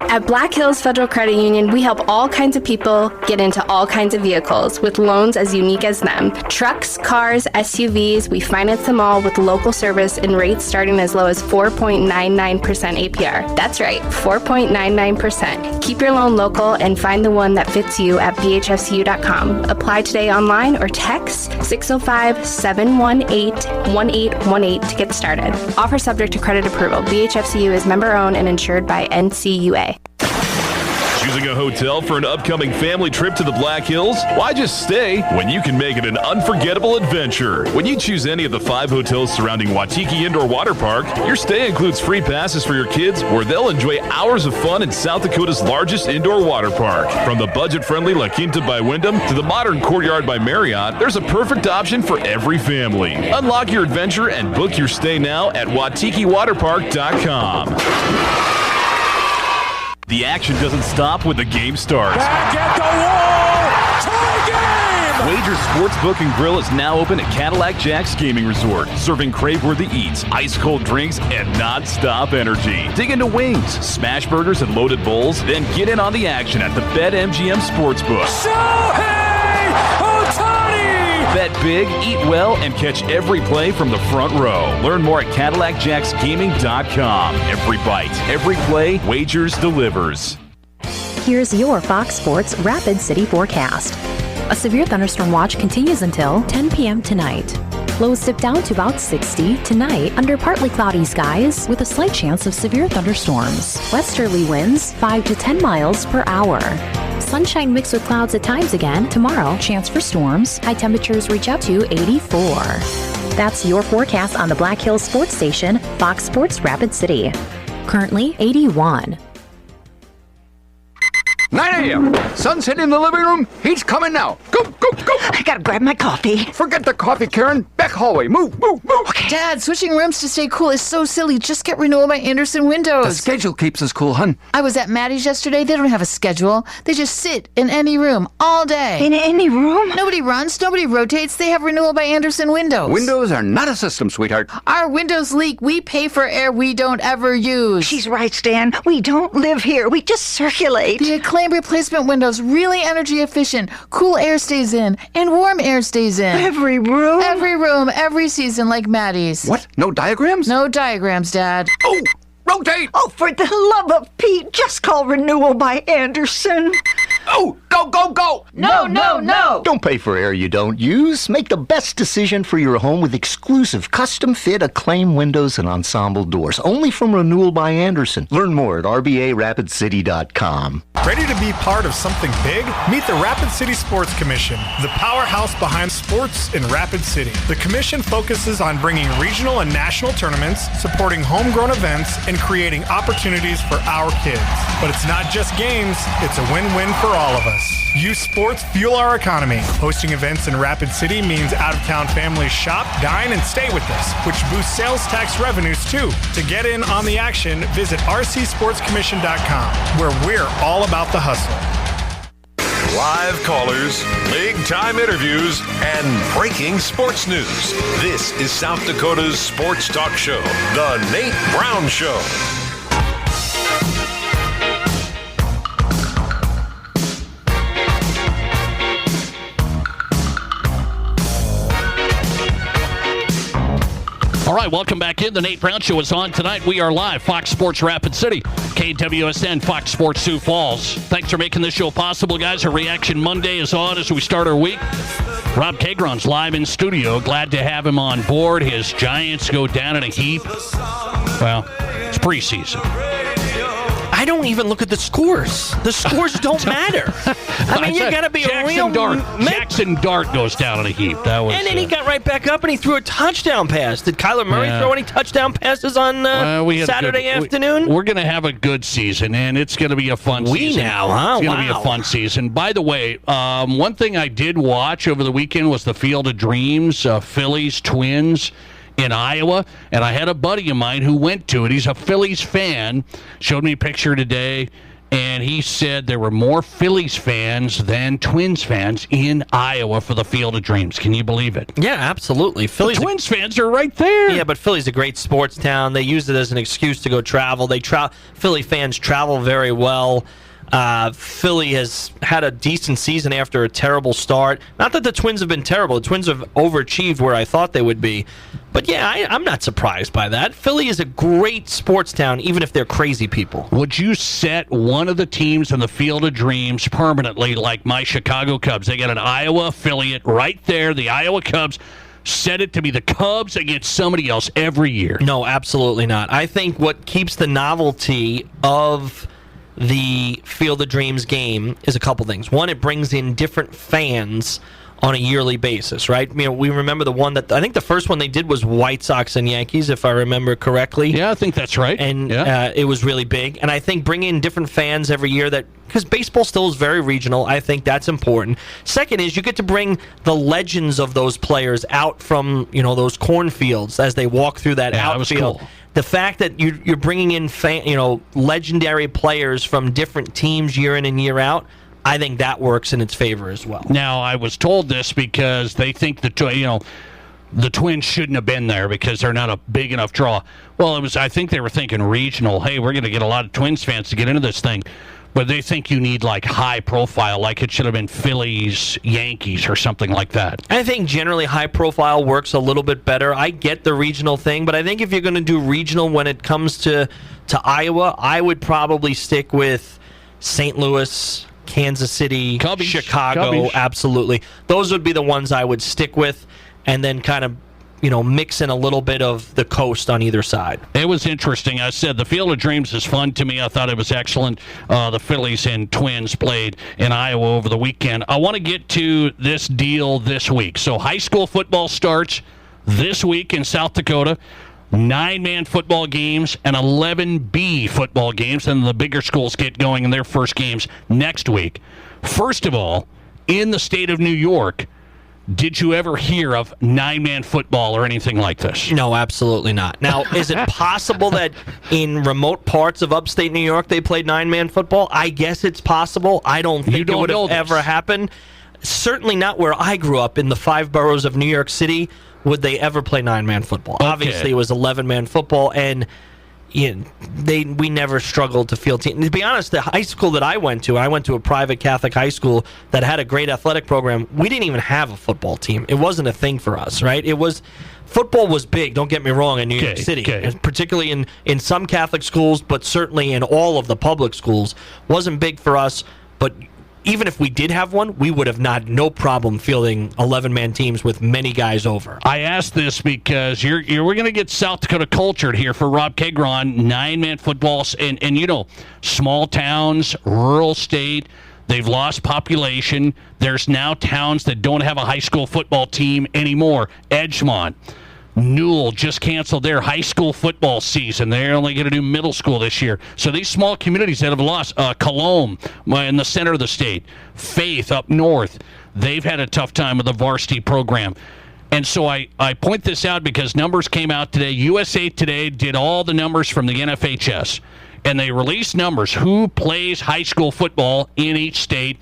At Black Hills Federal Credit Union, we help all kinds of people get into all kinds of vehicles with loans as unique as them. Trucks, cars, SUVs, we finance them all with local service and rates starting as low as 4.99% APR. That's right, 4.99%. Keep your loan local and find the one that fits you at bhfcu.com. Apply today online or text 605-718-1818 to get started. Offer subject to credit approval. BHFCU is member owned and insured by NCUA. Choosing a hotel for an upcoming family trip to the Black Hills? Why just stay when you can make it an unforgettable adventure? When you choose any of the 5 hotels surrounding Waitiki Indoor Water Park, your stay includes free passes for your kids where they'll enjoy hours of fun in South Dakota's largest indoor water park. From the budget-friendly La Quinta by Wyndham to the modern Courtyard by Marriott, there's a perfect option for every family. Unlock your adventure and book your stay now at WaitikiWaterPark.com. The action doesn't stop when the game starts. Back at the wall! Tie game! Wager Sportsbook and Grill is now open at Cadillac Jack's Gaming Resort, serving crave-worthy eats, ice-cold drinks, and non-stop energy. Dig into wings, smash burgers, and loaded bowls, then get in on the action at the BetMGM Sportsbook. Shohei Ohtani! Bet big, eat well, and catch every play from the front row. Learn more at CadillacJacksGaming.com. Every bite, every play, Wagers delivers. Here's your Fox Sports Rapid City forecast. A severe thunderstorm watch continues until 10 p.m. tonight. Lows dip down to about 60 tonight under partly cloudy skies with a slight chance of severe thunderstorms. Westerly winds 5 to 10 miles per hour. Sunshine mixed with clouds at times again. Tomorrow, chance for storms. High temperatures reach up to 84. That's your forecast on the Black Hills Sports Station, Fox Sports Rapid City. Currently 81. 9 a.m. Sunset in the living room. He's coming now. Go, go, go. I gotta grab my coffee. Forget the coffee, Karen. Back hallway. Move, move, move. Okay. Dad, switching rooms to stay cool is so silly. Just get Renewal by Andersen windows. The schedule keeps us cool, hun. I was at Maddie's yesterday. They don't have a schedule. They just sit in any room all day. In any room? Nobody runs. Nobody rotates. They have Renewal by Andersen windows. Windows are not a system, sweetheart. Our windows leak. We pay for air we don't ever use. She's right, Stan. We don't live here. We just circulate. The Acclaim replacement windows really energy efficient. Cool air stays in and warm air stays in. Every room? Every room, every season, like Maddie's. What? No diagrams? No diagrams, Dad. Oh, rotate! Oh, for the love of Pete, just call Renewal by Andersen. Oh, go, go, go! No, no, no! Don't pay for air you don't use. Make the best decision for your home with exclusive custom-fit Acclaim windows and ensemble doors. Only from Renewal by Andersen. Learn more at RBARapidCity.com. Ready to be part of something big? Meet the Rapid City Sports Commission, the powerhouse behind sports in Rapid City. The commission focuses on bringing regional and national tournaments, supporting homegrown events, and creating opportunities for our kids. But it's not just games, it's a win-win for all of us. Youth sports fuel our economy. Hosting events in Rapid City means out-of-town families shop, dine, and stay with us, which boosts sales tax revenues too. To get in on the action, visit rcsportscommission.com, where we're all about the hustle. Live callers, big-time interviews, and breaking sports news. This is South Dakota's Sports Talk Show, The Nate Brown Show. All right, welcome back in. The Nate Brown Show is on tonight. We are live, Fox Sports Rapid City, KWSN, Fox Sports Sioux Falls. Thanks for making this show possible, guys. Our Reaction Monday is on as we start our week. Rob Kagron's live in studio. Glad to have him on board. His Giants go down in a heap. Well, it's preseason. I don't even look at the scores. The scores don't matter. I mean, you got to be a real... Jackson Dart goes down in a heap. That was, and then he got right back up and he threw a touchdown pass. Did Kyler Murray throw any touchdown passes on Saturday afternoon? We're going to have a good season, and it's going to be a fun season. Now, huh? It's going to be a fun season. By the way, one thing I did watch over the weekend was the Field of Dreams, Phillies Twins in Iowa, and I had a buddy of mine who went to it. He's a Phillies fan, showed me a picture today, and he said there were more Phillies fans than Twins fans in Iowa for the Field of Dreams. Can you believe it? Yeah, absolutely. The Twins fans are right there. Yeah, but Philly's a great sports town. They use it as an excuse to go travel. Philly fans travel very well. Philly has had a decent season after a terrible start. Not that the Twins have been terrible. The Twins have overachieved where I thought they would be. But yeah, I'm not surprised by that. Philly is a great sports town, even if they're crazy people. Would you set one of the teams in the Field of Dreams permanently, like my Chicago Cubs? They got an Iowa affiliate right there, the Iowa Cubs. Set it to be the Cubs against somebody else every year. No, absolutely not. I think what keeps the novelty of the Field of Dreams game is a couple things. One, it brings in different fans on a yearly basis, right? You know, we remember the one that I think the first one they did was White Sox and Yankees, if I remember correctly. Yeah, I think that's right. And it was really big. And I think bringing in different fans every year, that because baseball still is very regional, I think that's important. Second is you get to bring the legends of those players out from those cornfields as they walk through that outfield. That was cool. The fact that you're bringing in legendary players from different teams year in and year out, I think that works in its favor as well. Now, I was told this because they think the Twins shouldn't have been there because they're not a big enough draw. Well, I think they were thinking regional. Hey, we're going to get a lot of Twins fans to get into this thing. But they think you need like high profile, like it should have been Phillies, Yankees, or something like that. I think generally high profile works a little bit better. I get the regional thing, but I think if you're going to do regional when it comes to Iowa, I would probably stick with St. Louis, Kansas City, Cubbies. Chicago. Cubbies. Absolutely. Those would be the ones I would stick with, and then kind of mix in a little bit of the coast on either side. It was interesting. I said the Field of Dreams is fun to me. I thought it was excellent. The Phillies and Twins played in Iowa over the weekend. I want to get to this deal this week. So high school football starts this week in South Dakota. 9-man football games and 11B football games, and the bigger schools get going in their first games next week. First of all, in the state of New York, did you ever hear of 9-man football or anything like this? No, absolutely not. Now, is it possible that in remote parts of upstate New York they played 9-man football? I guess it's possible. I don't think it would have ever happened. Certainly not where I grew up in the 5 boroughs of New York City would they ever play 9-man football. Okay. Obviously, it was 11-man football, and we never struggled to field teams. To be honest, the high school that I went to a private Catholic high school that had a great athletic program. We didn't even have a football team. It wasn't a thing for us, right? Football was big, don't get me wrong, in New York City, particularly in some Catholic schools, but certainly in all of the public schools. Wasn't big for us, but even if we did have one, we would have no problem fielding 11-man teams with many guys over. I asked this because we're going to get South Dakota cultured here for Rob Kegron, 9-man footballs, and small towns, rural state. They've lost population. There's now towns that don't have a high school football team anymore. Edgemont, Newell just canceled their high school football season. They're only going to do middle school this year. So these small communities that have lost, Cologne in the center of the state, Faith up north, they've had a tough time with the varsity program. And so I point this out because numbers came out today. USA Today did all the numbers from the NFHS, and they released numbers. Who plays high school football in each state?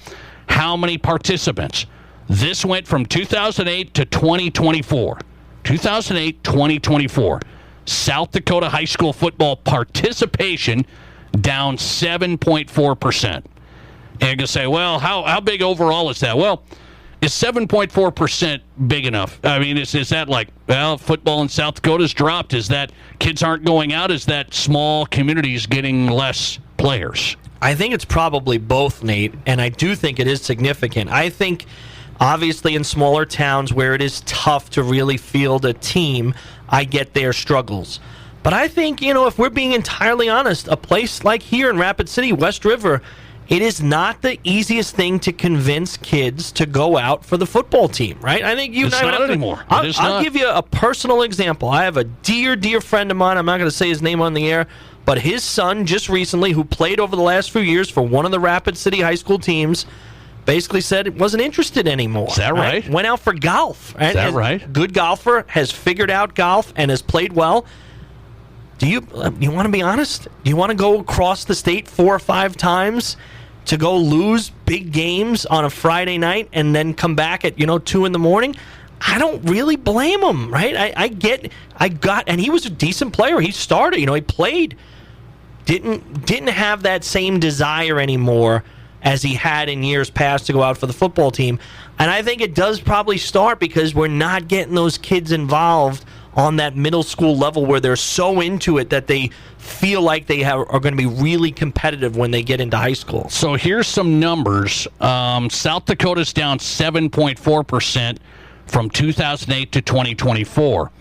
How many participants? This went from 2008 to 2024. 2008-2024, South Dakota high school football participation down 7.4%. And you're going to say, well, how big overall is that? Well, is 7.4% big enough? I mean, is that like, well, football in South Dakota's dropped? Is that kids aren't going out? Is that small communities getting less players? I think it's probably both, Nate, and I do think it is significant. I think obviously in smaller towns where it is tough to really field a team, I get their struggles. But I think, if we're being entirely honest, a place like here in Rapid City, West River, it is not the easiest thing to convince kids to go out for the football team, right? I think it's not anymore. I'll give you a personal example. I have a dear, dear friend of mine. I'm not going to say his name on the air, but his son just recently, who played over the last few years for one of the Rapid City high school teams, basically said it wasn't interested anymore. Is that right? Went out for golf. Right? Is that right? Good golfer, has figured out golf and has played well. you want to be honest? Do you want to go across the state 4 or 5 times to go lose big games on a Friday night and then come back at 2 in the morning? I don't really blame him, right? And he was a decent player. He started, he played. Didn't have that same desire anymore as he had in years past to go out for the football team. And I think it does probably start because we're not getting those kids involved on that middle school level where they're so into it that they feel like they are going to be really competitive when they get into high school. So here's some numbers. South Dakota's down 7.4% from 2008 to 2024.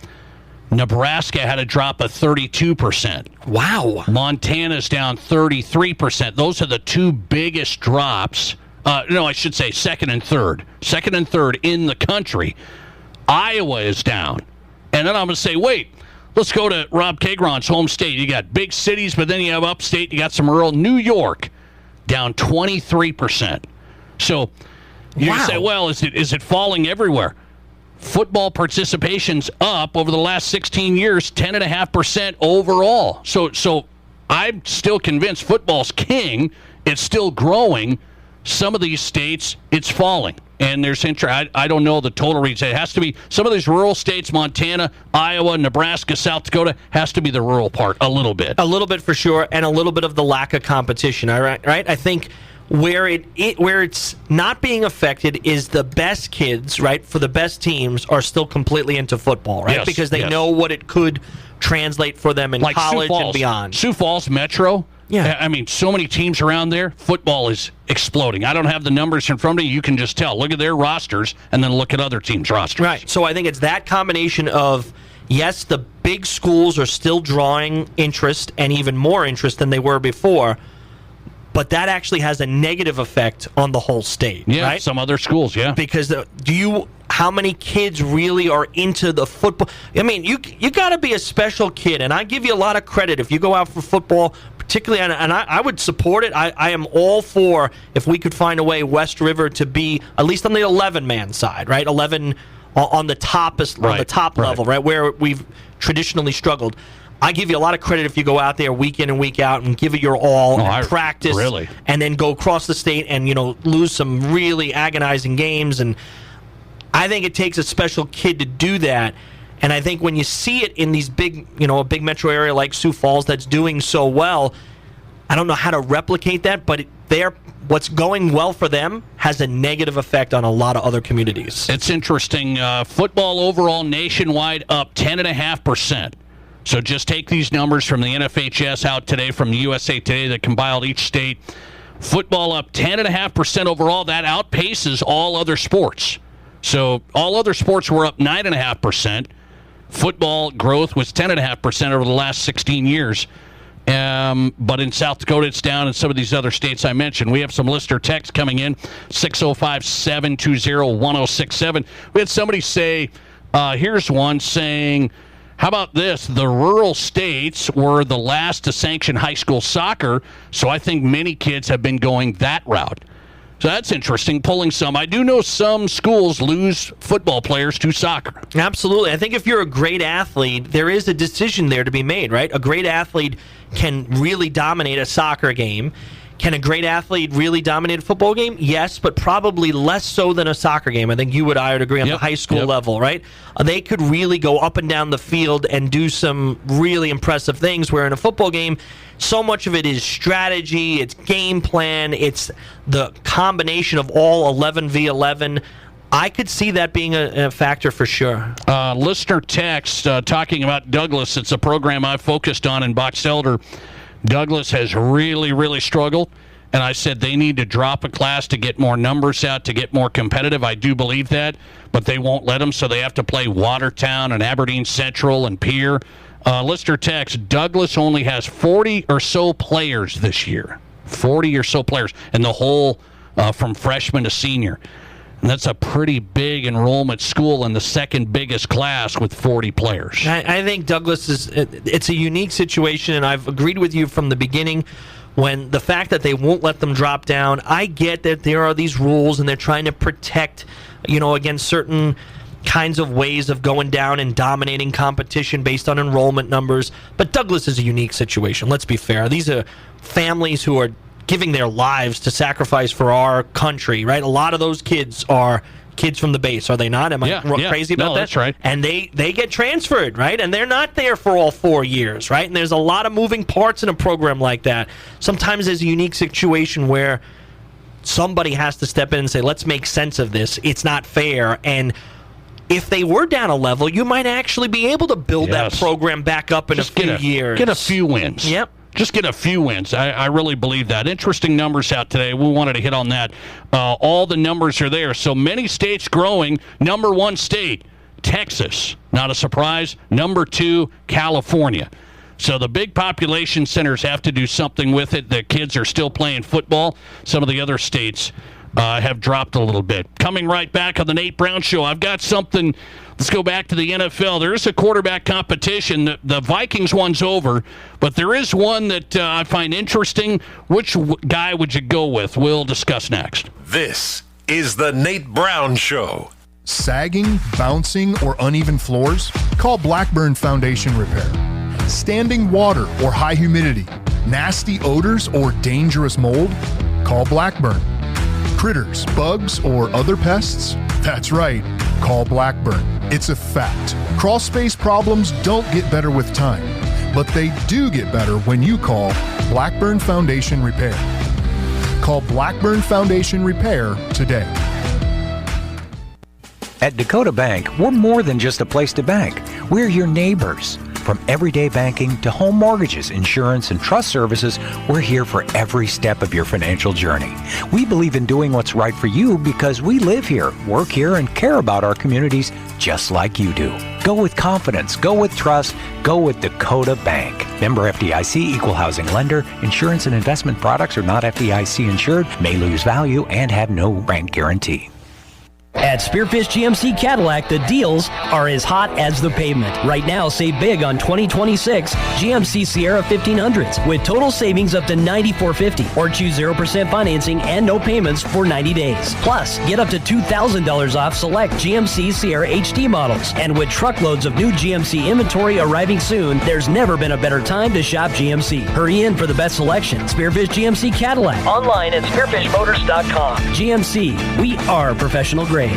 Nebraska had a drop of 32%. Wow. Montana's down 33%. Those are the two biggest drops. I should say second and third. Second and third in the country. Iowa is down. And then I'm going to say, wait, let's go to Rob Kagron's home state. You got big cities, but then you have upstate. You got some rural. New York, down 23%. So you say, well, is it falling everywhere? Football participation's up over the last 16 years, 10.5% overall. So I'm still convinced football's king. It's still growing. Some of these states, it's falling. And there's interest. I don't know the total reads. It has to be some of these rural states, Montana, Iowa, Nebraska, South Dakota, has to be the rural part a little bit. A little bit for sure, and a little bit of the lack of competition. All right? I think where it's not being affected is the best kids, right, for the best teams are still completely into football, right? Yes, because they know what it could translate for them in like college and beyond. Sioux Falls Metro. Yeah. I mean, so many teams around there. Football is exploding. I don't have the numbers in front of me. You can just tell. Look at their rosters and then look at other teams' rosters. Right. So I think it's that combination of, yes, the big schools are still drawing interest and even more interest than they were before, but that actually has a negative effect on the whole state. Yeah, right? Some other schools, yeah. Because how many kids really are into the football? I mean, you got to be a special kid, and I give you a lot of credit if you go out for football, particularly, and I would support it. I am all for if we could find a way West River to be at least on the 11-man side, right? 11 on the top level, right, where we've traditionally struggled. I give you a lot of credit if you go out there week in and week out and give it your all and practice, and then go across the state and lose some really agonizing games. And I think it takes a special kid to do that. And I think when you see it in these big, a big metro area like Sioux Falls that's doing so well, I don't know how to replicate that, but what's going well for them has a negative effect on a lot of other communities. It's interesting. Football overall nationwide up 10.5%. So just take these numbers from the NFHS out today, from the USA Today that compiled each state. Football up 10.5% overall. That outpaces all other sports. So all other sports were up 9.5%. Football growth was 10.5% over the last 16 years. But in South Dakota, it's down in some of these other states I mentioned. We have some listener text coming in, 605-720-1067. We had somebody say, here's one saying, how about this? The rural states were the last to sanction high school soccer, so I think many kids have been going that route. So that's interesting, pulling some. I do know some schools lose football players to soccer. Absolutely. I think if you're a great athlete, there is a decision there to be made, right? A great athlete can really dominate a soccer game. Can a great athlete really dominate a football game? Yes, but probably less so than a soccer game. I think you and I would agree on the high school level, right? They could really go up and down the field and do some really impressive things, where in a football game, so much of it is strategy, it's game plan, it's the combination of all 11v11. I could see that being a factor for sure. Listener text talking about Douglas. It's a program I've focused on in Box Elder. Douglas has really, really struggled, and I said they need to drop a class to get more numbers out, to get more competitive. I do believe that, but they won't let them, so they have to play Watertown and Aberdeen Central and Pierre. Listener text, Douglas only has 40 or so players this year. 40 or so players, and the whole from freshman to senior. And that's a pretty big enrollment school in the second biggest class with 40 players. I think Douglas it's a unique situation, and I've agreed with you from the beginning when the fact that they won't let them drop down. I get that there are these rules, and they're trying to protect, against certain kinds of ways of going down and dominating competition based on enrollment numbers. But Douglas is a unique situation. Let's be fair. These are families who are giving their lives to sacrifice for our country, right? A lot of those kids are kids from the base, are they not? Am I crazy about that? That's right. And they get transferred, right? And they're not there for all 4 years, right? And there's a lot of moving parts in a program like that. Sometimes there's a unique situation where somebody has to step in and say, let's make sense of this. It's not fair. And if they were down a level, you might actually be able to build that program back up in a few years. Get a few wins. Yep. Just get a few wins. I really believe that. Interesting numbers out today. We wanted to hit on that. All the numbers are there. So many states growing. Number 1 state, Texas. Not a surprise. Number 2, California. So the big population centers have to do something with it. The kids are still playing football. Some of the other states have dropped a little bit. Coming right back on the Nate Brown Show, I've got something. Let's go back to the NFL. There is a quarterback competition. The Vikings one's over, but there is one that I find interesting. Which guy would you go with? We'll discuss next. This is the Nate Brown Show. Sagging, bouncing, or uneven floors? Call Blackburn Foundation Repair. Standing water or high humidity? Nasty odors or dangerous mold? Call Blackburn. Critters, bugs, or other pests? That's right, call Blackburn. It's a fact. Crawl space problems don't get better with time, but they do get better when you call Blackburn Foundation Repair. Call Blackburn Foundation Repair today. At Dakota Bank, we're more than just a place to bank. We're your neighbors. From everyday banking to home mortgages, insurance, and trust services, we're here for every step of your financial journey. We believe in doing what's right for you because we live here, work here, and care about our communities just like you do. Go with confidence. Go with trust. Go with Dakota Bank. Member FDIC, equal housing lender. Insurance and investment products are not FDIC insured, may lose value, and have no bank guarantee. At Spearfish GMC Cadillac, the deals are as hot as the pavement. Right now, save big on 2026 GMC Sierra 1500s with total savings up to $94.50 or choose 0% financing and no payments for 90 days. Plus, get up to $2,000 off select GMC Sierra HD models. And with truckloads of new GMC inventory arriving soon, there's never been a better time to shop GMC. Hurry in for the best selection. Spearfish GMC Cadillac. Online at spearfishmotors.com. GMC, we are professional grade.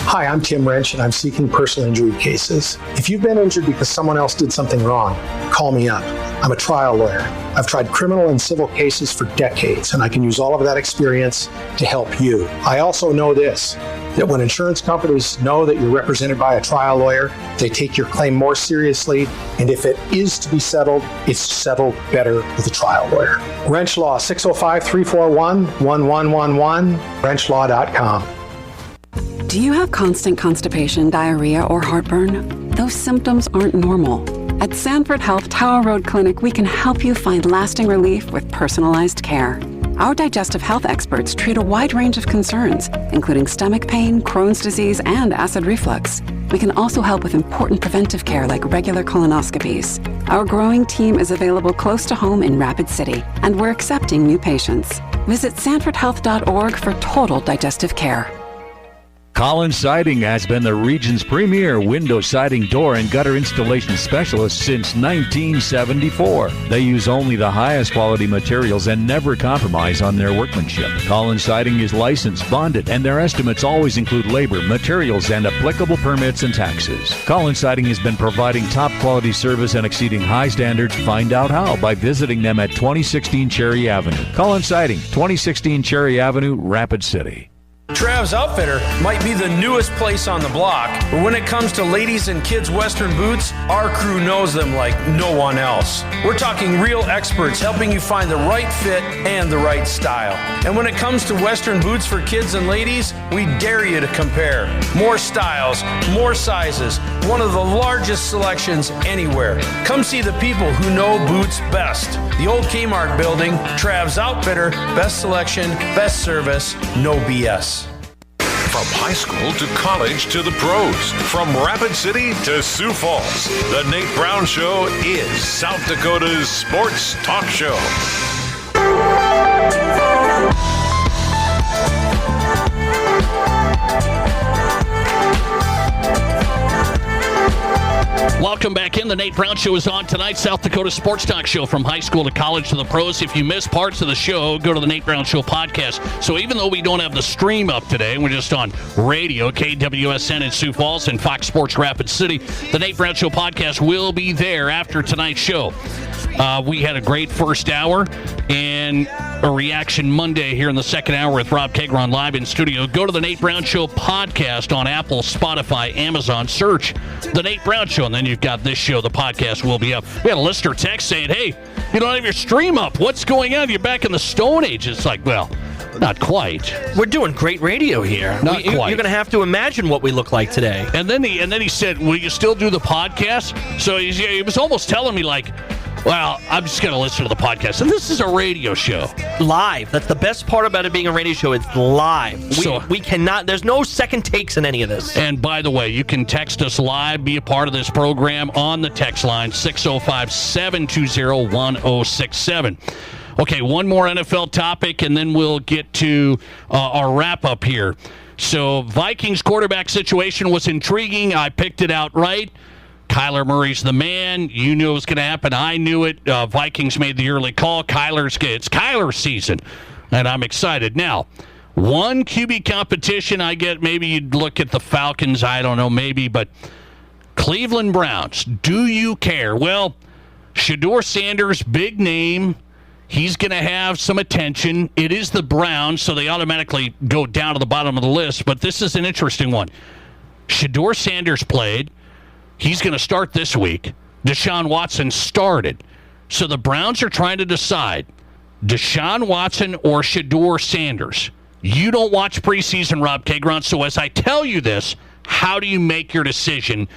Hi, I'm Tim Wrench, and I'm seeking personal injury cases. If you've been injured because someone else did something wrong, call me up. I'm a trial lawyer. I've tried criminal and civil cases for decades, and I can use all of that experience to help you. I also know this, that when insurance companies know that you're represented by a trial lawyer, they take your claim more seriously, and if it is to be settled, it's settled better with a trial lawyer. Wrench Law, 605-341-1111, wrenchlaw.com. Do you have constant constipation, diarrhea, or heartburn? Those symptoms aren't normal. At Sanford Health Tower Road Clinic, we can help you find lasting relief with personalized care. Our digestive health experts treat a wide range of concerns, including stomach pain, Crohn's disease, and acid reflux. We can also help with important preventive care like regular colonoscopies. Our growing team is available close to home in Rapid City, and we're accepting new patients. Visit sanfordhealth.org for total digestive care. Collins Siding has been the region's premier window siding, door, and gutter installation specialist since 1974. They use only the highest quality materials and never compromise on their workmanship. Collins Siding is licensed, bonded, and their estimates always include labor, materials, and applicable permits and taxes. Collins Siding has been providing top quality service and exceeding high standards. Find out how by visiting them at 2016 Cherry Avenue. Collins Siding, 2016 Cherry Avenue, Rapid City. Trav's Outfitter might be the newest place on the block, but when it comes to ladies and kids' Western boots, our crew knows them like no one else. We're talking real experts helping you find the right fit and the right style. And when it comes to Western boots for kids and ladies, we dare you to compare. More styles, more sizes, one of the largest selections anywhere. Come see the people who know boots best. The old Kmart building, Trav's Outfitter, best selection, best service, no BS. From high school to college to the pros, from Rapid City to Sioux Falls, the Nate Brown Show is South Dakota's sports talk show. Welcome back in. The Nate Brown Show is on tonight. South Dakota Sports Talk Show from high school to college to the pros. If you missed parts of the show, go to the Nate Brown Show podcast. So even though we don't have the stream up today, we're just on radio, KWSN in Sioux Falls and Fox Sports Rapid City, the Nate Brown Show podcast will be there after tonight's show. We had a great first hour and a Reaction Monday here in the second hour with Rob Kegron live in studio. Go to the Nate Brown Show podcast on Apple, Spotify, Amazon. Search the Nate Brown Show, and then you've got this show. The podcast will be up. We had a listener text saying, hey, you don't have your stream up. What's going on? You're back in the Stone Age. It's like, well, not quite. We're doing great radio here. Not quite. You're going to have to imagine what we look like today. And then he said, will you still do the podcast? So he was almost telling me like, well, I'm just going to listen to the podcast. And this is a radio show. Live. That's the best part about it being a radio show. It's live. We cannot, there's no second takes in any of this. And by the way, you can text us live, be a part of this program on the text line, 605-720-1067. Okay, one more NFL topic, and then we'll get to our wrap-up here. So Vikings quarterback situation was intriguing. I picked it out right. Kyler Murray's the man. You knew it was going to happen. I knew it. Vikings made the early call. It's Kyler's season, and I'm excited. Now, one QB competition, I get maybe you'd look at the Falcons. I don't know, maybe, but Cleveland Browns, do you care? Well, Shedeur Sanders, big name. He's going to have some attention. It is the Browns, so they automatically go down to the bottom of the list, but this is an interesting one. Shedeur Sanders played. He's going to start this week. Deshaun Watson started. So the Browns are trying to decide Deshaun Watson or Shedeur Sanders. You don't watch preseason, Rob Kegron, so as I tell you this, how do you make your decision?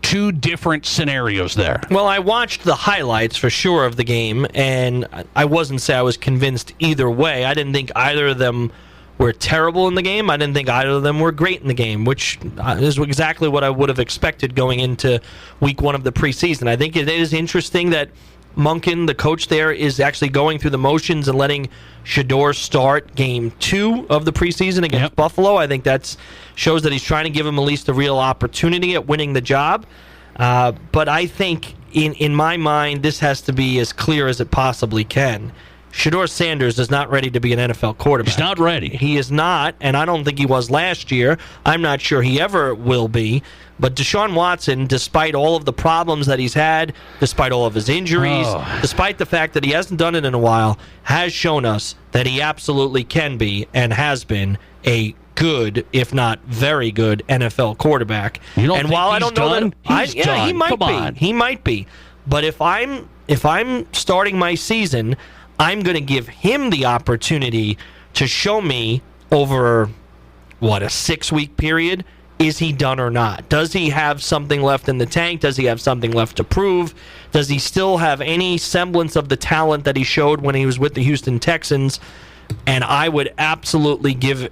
Two different scenarios there. Well, I watched the highlights for sure of the game, and I wasn't say I was convinced either way. I didn't think either of them were terrible in the game. I didn't think either of them were great in the game, which is exactly what I would have expected going into week one of the preseason. I think it is interesting that Monken, the coach there, is actually going through the motions and letting Shedeur start game 2 of the preseason against Buffalo. I think that shows that he's trying to give him at least a real opportunity at winning the job. But I think, in my mind, this has to be as clear as it possibly can. Shedeur Sanders is not ready to be an NFL quarterback. He's not ready. He is not, and I don't think he was last year. I'm not sure he ever will be. But Deshaun Watson, despite all of the problems that he's had, despite all of his injuries, despite the fact that he hasn't done it in a while, has shown us that he absolutely can be and has been a good, if not very good, NFL quarterback. You don't and think while he's I don't know done? that He's done. he might Come be. on. He might be. But if I'm starting my season, I'm going to give him the opportunity to show me over, a 6-week period, is he done or not? Does he have something left in the tank? Does he have something left to prove? Does he still have any semblance of the talent that he showed when he was with the Houston Texans? And I would absolutely give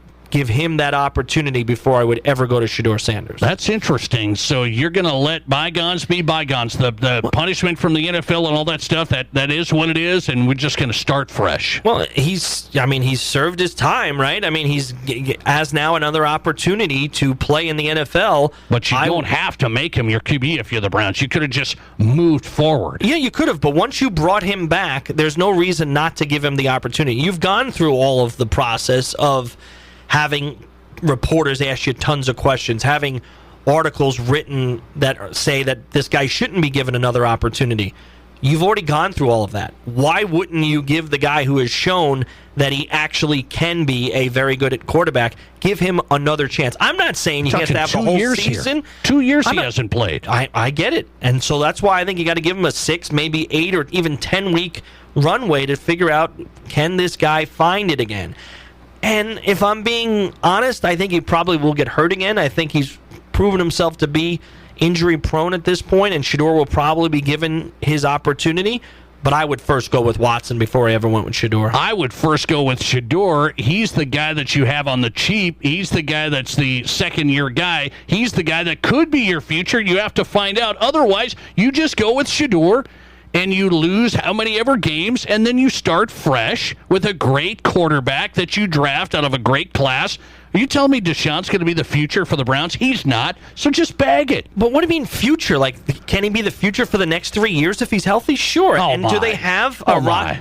him that opportunity before I would ever go to Shedeur Sanders. That's interesting. So you're going to let bygones be bygones. The punishment from the NFL and all that stuff, that is what it is, and we're just going to start fresh. Well, he's served his time, right? I mean, he's has now another opportunity to play in the NFL. But you don't have to make him your QB if you're the Browns. You could have just moved forward. Yeah, you could have, but once you brought him back, there's no reason not to give him the opportunity. You've gone through all of the process of having reporters ask you tons of questions, having articles written that say that this guy shouldn't be given another opportunity. You've already gone through all of that. Why wouldn't you give the guy who has shown that he actually can be a very good quarterback, give him another chance? I'm not saying he has to have the whole season. 2 years he hasn't played. I get it. And so that's why I think you got to give him a 6, maybe 8, or even 10-week runway to figure out, can this guy find it again? And if I'm being honest, I think he probably will get hurt again. I think he's proven himself to be injury-prone at this point, and Shedeur will probably be given his opportunity. But I would first go with Watson before I ever went with Shedeur. I would first go with Shedeur. He's the guy that you have on the cheap. He's the guy that's the second-year guy. He's the guy that could be your future. You have to find out. Otherwise, you just go with Shedeur, and you lose how many ever games, and then you start fresh with a great quarterback that you draft out of a great class Are you telling me Deshaun's going to be the future for the Browns? He's not, so just bag it. But what do you mean future? Like, can he be the future for the next 3 years if he's healthy? Sure. Oh, and my. do they have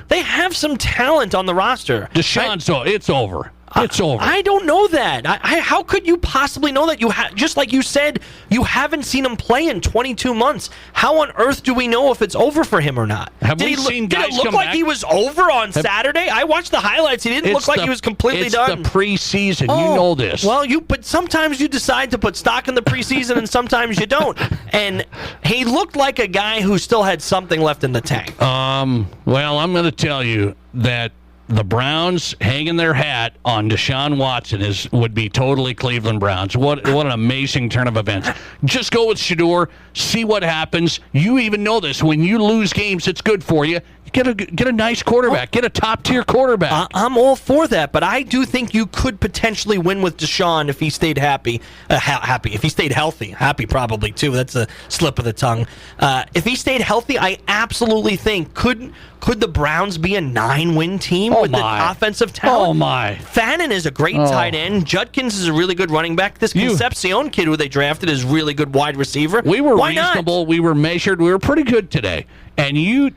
They have some talent on the roster. Deshaun's, it's over. It's over. I don't know that. How could you possibly know that? Just like you said, you haven't seen him play in 22 months. How on earth do we know if it's over for him or not? Have we seen guys Did it look come like back? he was over on Saturday? I watched the highlights. He didn't look like he was completely done. It's the preseason. You know this. Well, but sometimes you decide to put stock in the preseason, and sometimes you don't. And he looked like a guy who still had something left in the tank. Well, I'm going to tell you that the Browns hanging their hat on Deshaun Watson would be totally Cleveland Browns. What an amazing turn of events. Just go with Shedeur, see what happens. You even know this. When you lose games, it's good for you. Get a nice quarterback. Get a top-tier quarterback. I'm all for that, but I do think you could potentially win with Deshaun if he stayed happy. If he stayed healthy. Happy probably, too. That's a slip of the tongue. If he stayed healthy, I absolutely think could the Browns be a 9-win team with the offensive talent? Oh, my. Fannin is a great tight end. Judkins is a really good running back. This Concepcion kid who they drafted is really good wide receiver. We were Why reasonable. Not? We were measured. We were pretty good today. And you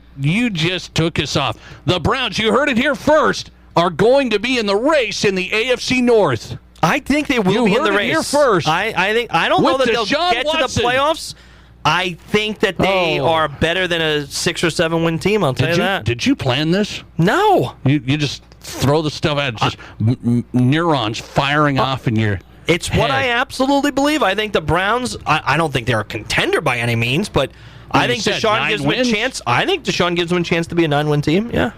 just took us off. The Browns, you heard it here first, are going to be in the race in the AFC North. I think they will be in the race. Here first. I don't know that they'll get to the playoffs. I think that they are better than a 6 or 7 win team. I'll tell you that. Did you plan this? No. You just throw the stuff out. Just neurons firing off in your. It's head. what I absolutely believe. I think the Browns. I don't think they're a contender by any means, but I think Deshaun gives them a chance. I think Deshaun gives them a chance to be a 9-win team. Yeah.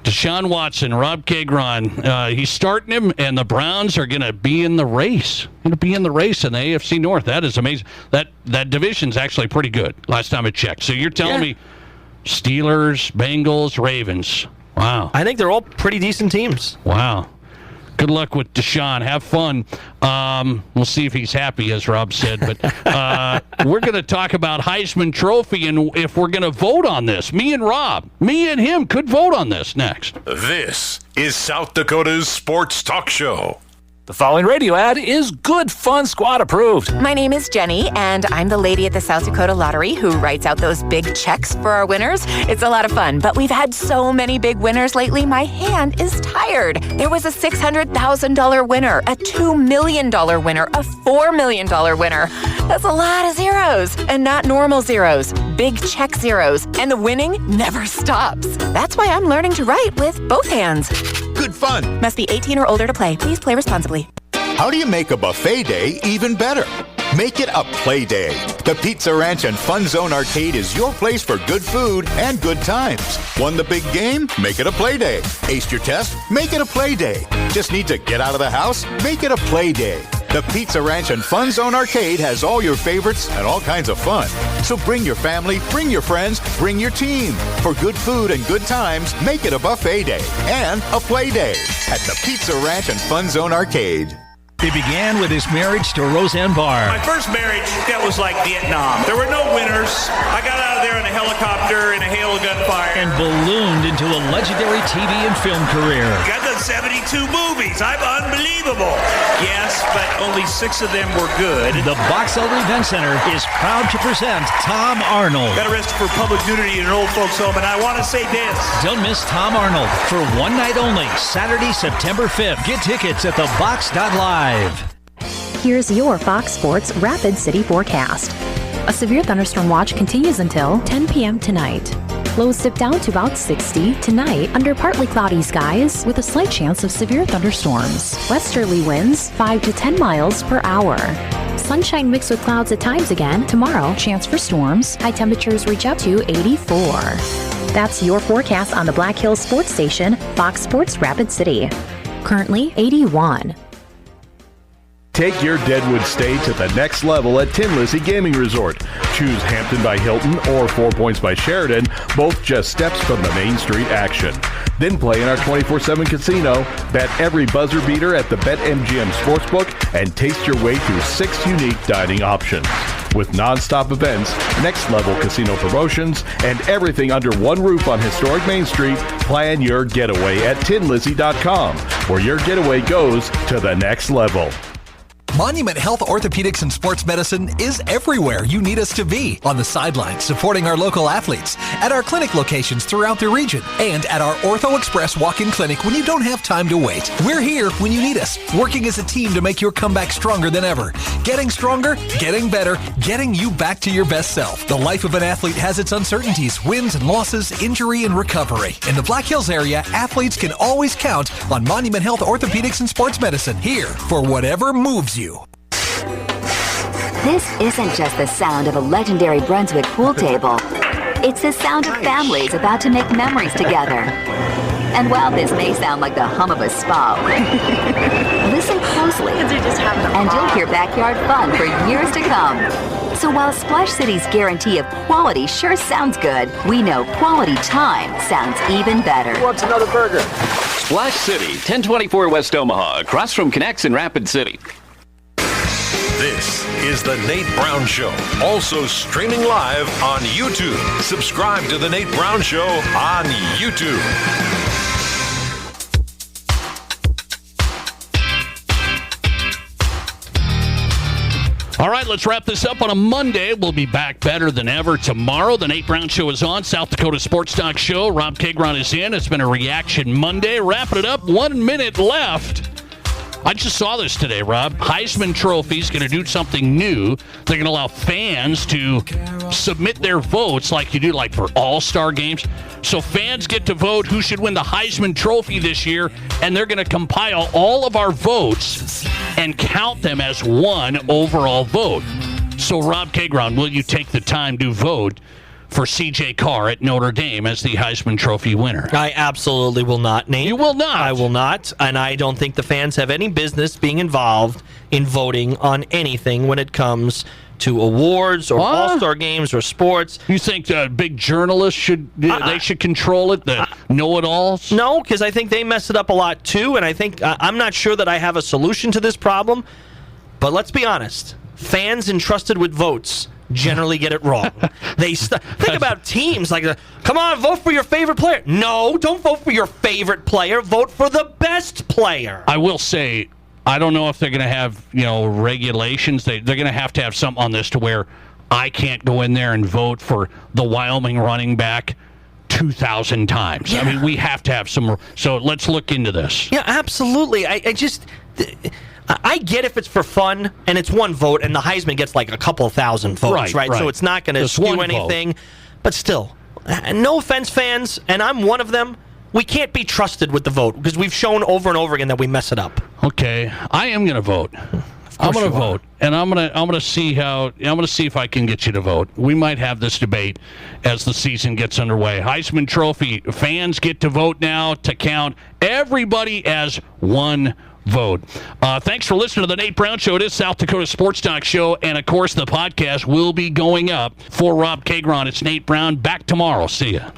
Deshaun Watson, Rob Kagron, he's starting him, and the Browns are going to be in the race. Going to be in the race in the AFC North. That is amazing. That division's actually pretty good. Last time I checked. So you're telling me Steelers, Bengals, Ravens. Wow. I think they're all pretty decent teams. Wow. Good luck with Deshaun. Have fun. We'll see if he's happy, as Rob said. But we're going to talk about Heisman Trophy and if we're going to vote on this. Me and Rob, me and him could vote on this next. This is South Dakota's Sports Talk Show. The following radio ad is Good Fun Squad approved. My name is Jenny, and I'm the lady at the South Dakota Lottery who writes out those big checks for our winners. It's a lot of fun, but we've had so many big winners lately, my hand is tired. There was a $600,000 winner, a $2 million winner, a $4 million winner. That's a lot of zeros, and not normal zeros, big check zeros, and the winning never stops. That's why I'm learning to write with both hands. Good fun. Must be 18 or older to play. Please play responsibly. How do you make a buffet day even better? Make it a play day. The Pizza Ranch and Fun Zone Arcade is your place for good food and good times. Won the big game? Make it a play day. Aced your test? Make it a play day. Just need to get out of the house? Make it a play day. The Pizza Ranch and Fun Zone Arcade has all your favorites and all kinds of fun. So bring your family, bring your friends, bring your team. For good food and good times, make it a buffet day and a play day at the Pizza Ranch and Fun Zone Arcade. It began with his marriage to Roseanne Barr. My first marriage, that was like Vietnam. There were no winners. I got out of there in a helicopter in a hail of gunfire. And ballooned into a legendary TV and film career. Got done 72 movies. I'm unbelievable. Yes, but only 6 of them were good. The Box Elder Event Center is proud to present Tom Arnold. Got arrested for public nudity in an old folks home, and I want to say this. Don't miss Tom Arnold for one night only, Saturday, September 5th. Get tickets at thebox.live. Here's your Fox Sports Rapid City forecast. A severe thunderstorm watch continues until 10 p.m. tonight. Lows dip down to about 60 tonight under partly cloudy skies with a slight chance of severe thunderstorms. Westerly winds 5 to 10 miles per hour. Sunshine mixed with clouds at times again. Tomorrow, chance for storms. High temperatures reach up to 84. That's your forecast on the Black Hills Sports Station, Fox Sports Rapid City. Currently 81. Take your Deadwood stay to the next level at Tin Lizzy Gaming Resort. Choose Hampton by Hilton or 4 Points by Sheridan, both just steps from the Main Street action. Then play in our 24/7 casino, bet every buzzer beater at the BetMGM Sportsbook, and taste your way through 6 unique dining options. With non-stop events, next-level casino promotions, and everything under one roof on historic Main Street, plan your getaway at tinlizzy.com. where your getaway goes to the next level. Monument Health Orthopedics and Sports Medicine is everywhere you need us to be. On the sidelines, supporting our local athletes, at our clinic locations throughout the region, and at our Ortho Express walk-in clinic when you don't have time to wait. We're here when you need us, working as a team to make your comeback stronger than ever. Getting stronger, getting better, getting you back to your best self. The life of an athlete has its uncertainties, wins and losses, injury and recovery. In the Black Hills area, athletes can always count on Monument Health Orthopedics and Sports Medicine, here for whatever moves you. This isn't just the sound of a legendary Brunswick pool table. It's the sound of families about to make memories together. And while this may sound like the hum of a spa, listen closely, and you'll hear backyard fun for years to come. So while Splash City's guarantee of quality sure sounds good, we know quality time sounds even better. Who wants another burger? Splash City, 1024 West Omaha, across from Connects in Rapid City. This is The Nate Brown Show, also streaming live on YouTube. Subscribe to The Nate Brown Show on YouTube. All right, let's wrap this up on a Monday. We'll be back better than ever tomorrow. The Nate Brown Show is on. South Dakota Sports Talk Show. Rob Kagron is in. It's been a Reaction Monday. Wrapping it up. 1 minute left. I just saw this today, Rob. Heisman Trophy is going to do something new. They're going to allow fans to submit their votes like you do like for all-star games. So fans get to vote who should win the Heisman Trophy this year, and they're going to compile all of our votes and count them as one overall vote. So, Rob Kagron, will you take the time to vote for C.J. Carr at Notre Dame as the Heisman Trophy winner? I absolutely will not, Nate. You will not? I will not, and I don't think the fans have any business being involved in voting on anything when it comes to awards or all-star games or sports. You think big journalists should control it, the know-it-alls? No, because I think they mess it up a lot too, and I think I'm not sure that I have a solution to this problem, but let's be honest. Fans entrusted with votes generally get it wrong. Think about teams like, come on, vote for your favorite player. No, don't vote for your favorite player. Vote for the best player. I will say, I don't know if they're going to have regulations. They're going to have something on this to where I can't go in there and vote for the Wyoming running back 2,000 times. Yeah. I mean, we have to have some. So let's look into this. Yeah, absolutely. I get if it's for fun and it's one vote and the Heisman gets like a couple thousand votes, right? So it's not going to skew anything. But still, no offense, fans, and I'm one of them. We can't be trusted with the vote because we've shown over and over again that we mess it up. Okay, I am going to vote. I'm going to vote, and I'm going to see if I can get you to vote. We might have this debate as the season gets underway. Heisman Trophy fans get to vote now to count everybody as one vote. Thanks for listening to the Nate Brown Show. It is South Dakota Sports Talk Show, and of course the podcast will be going up. For Rob Kagron, it's Nate Brown. Back tomorrow. See ya.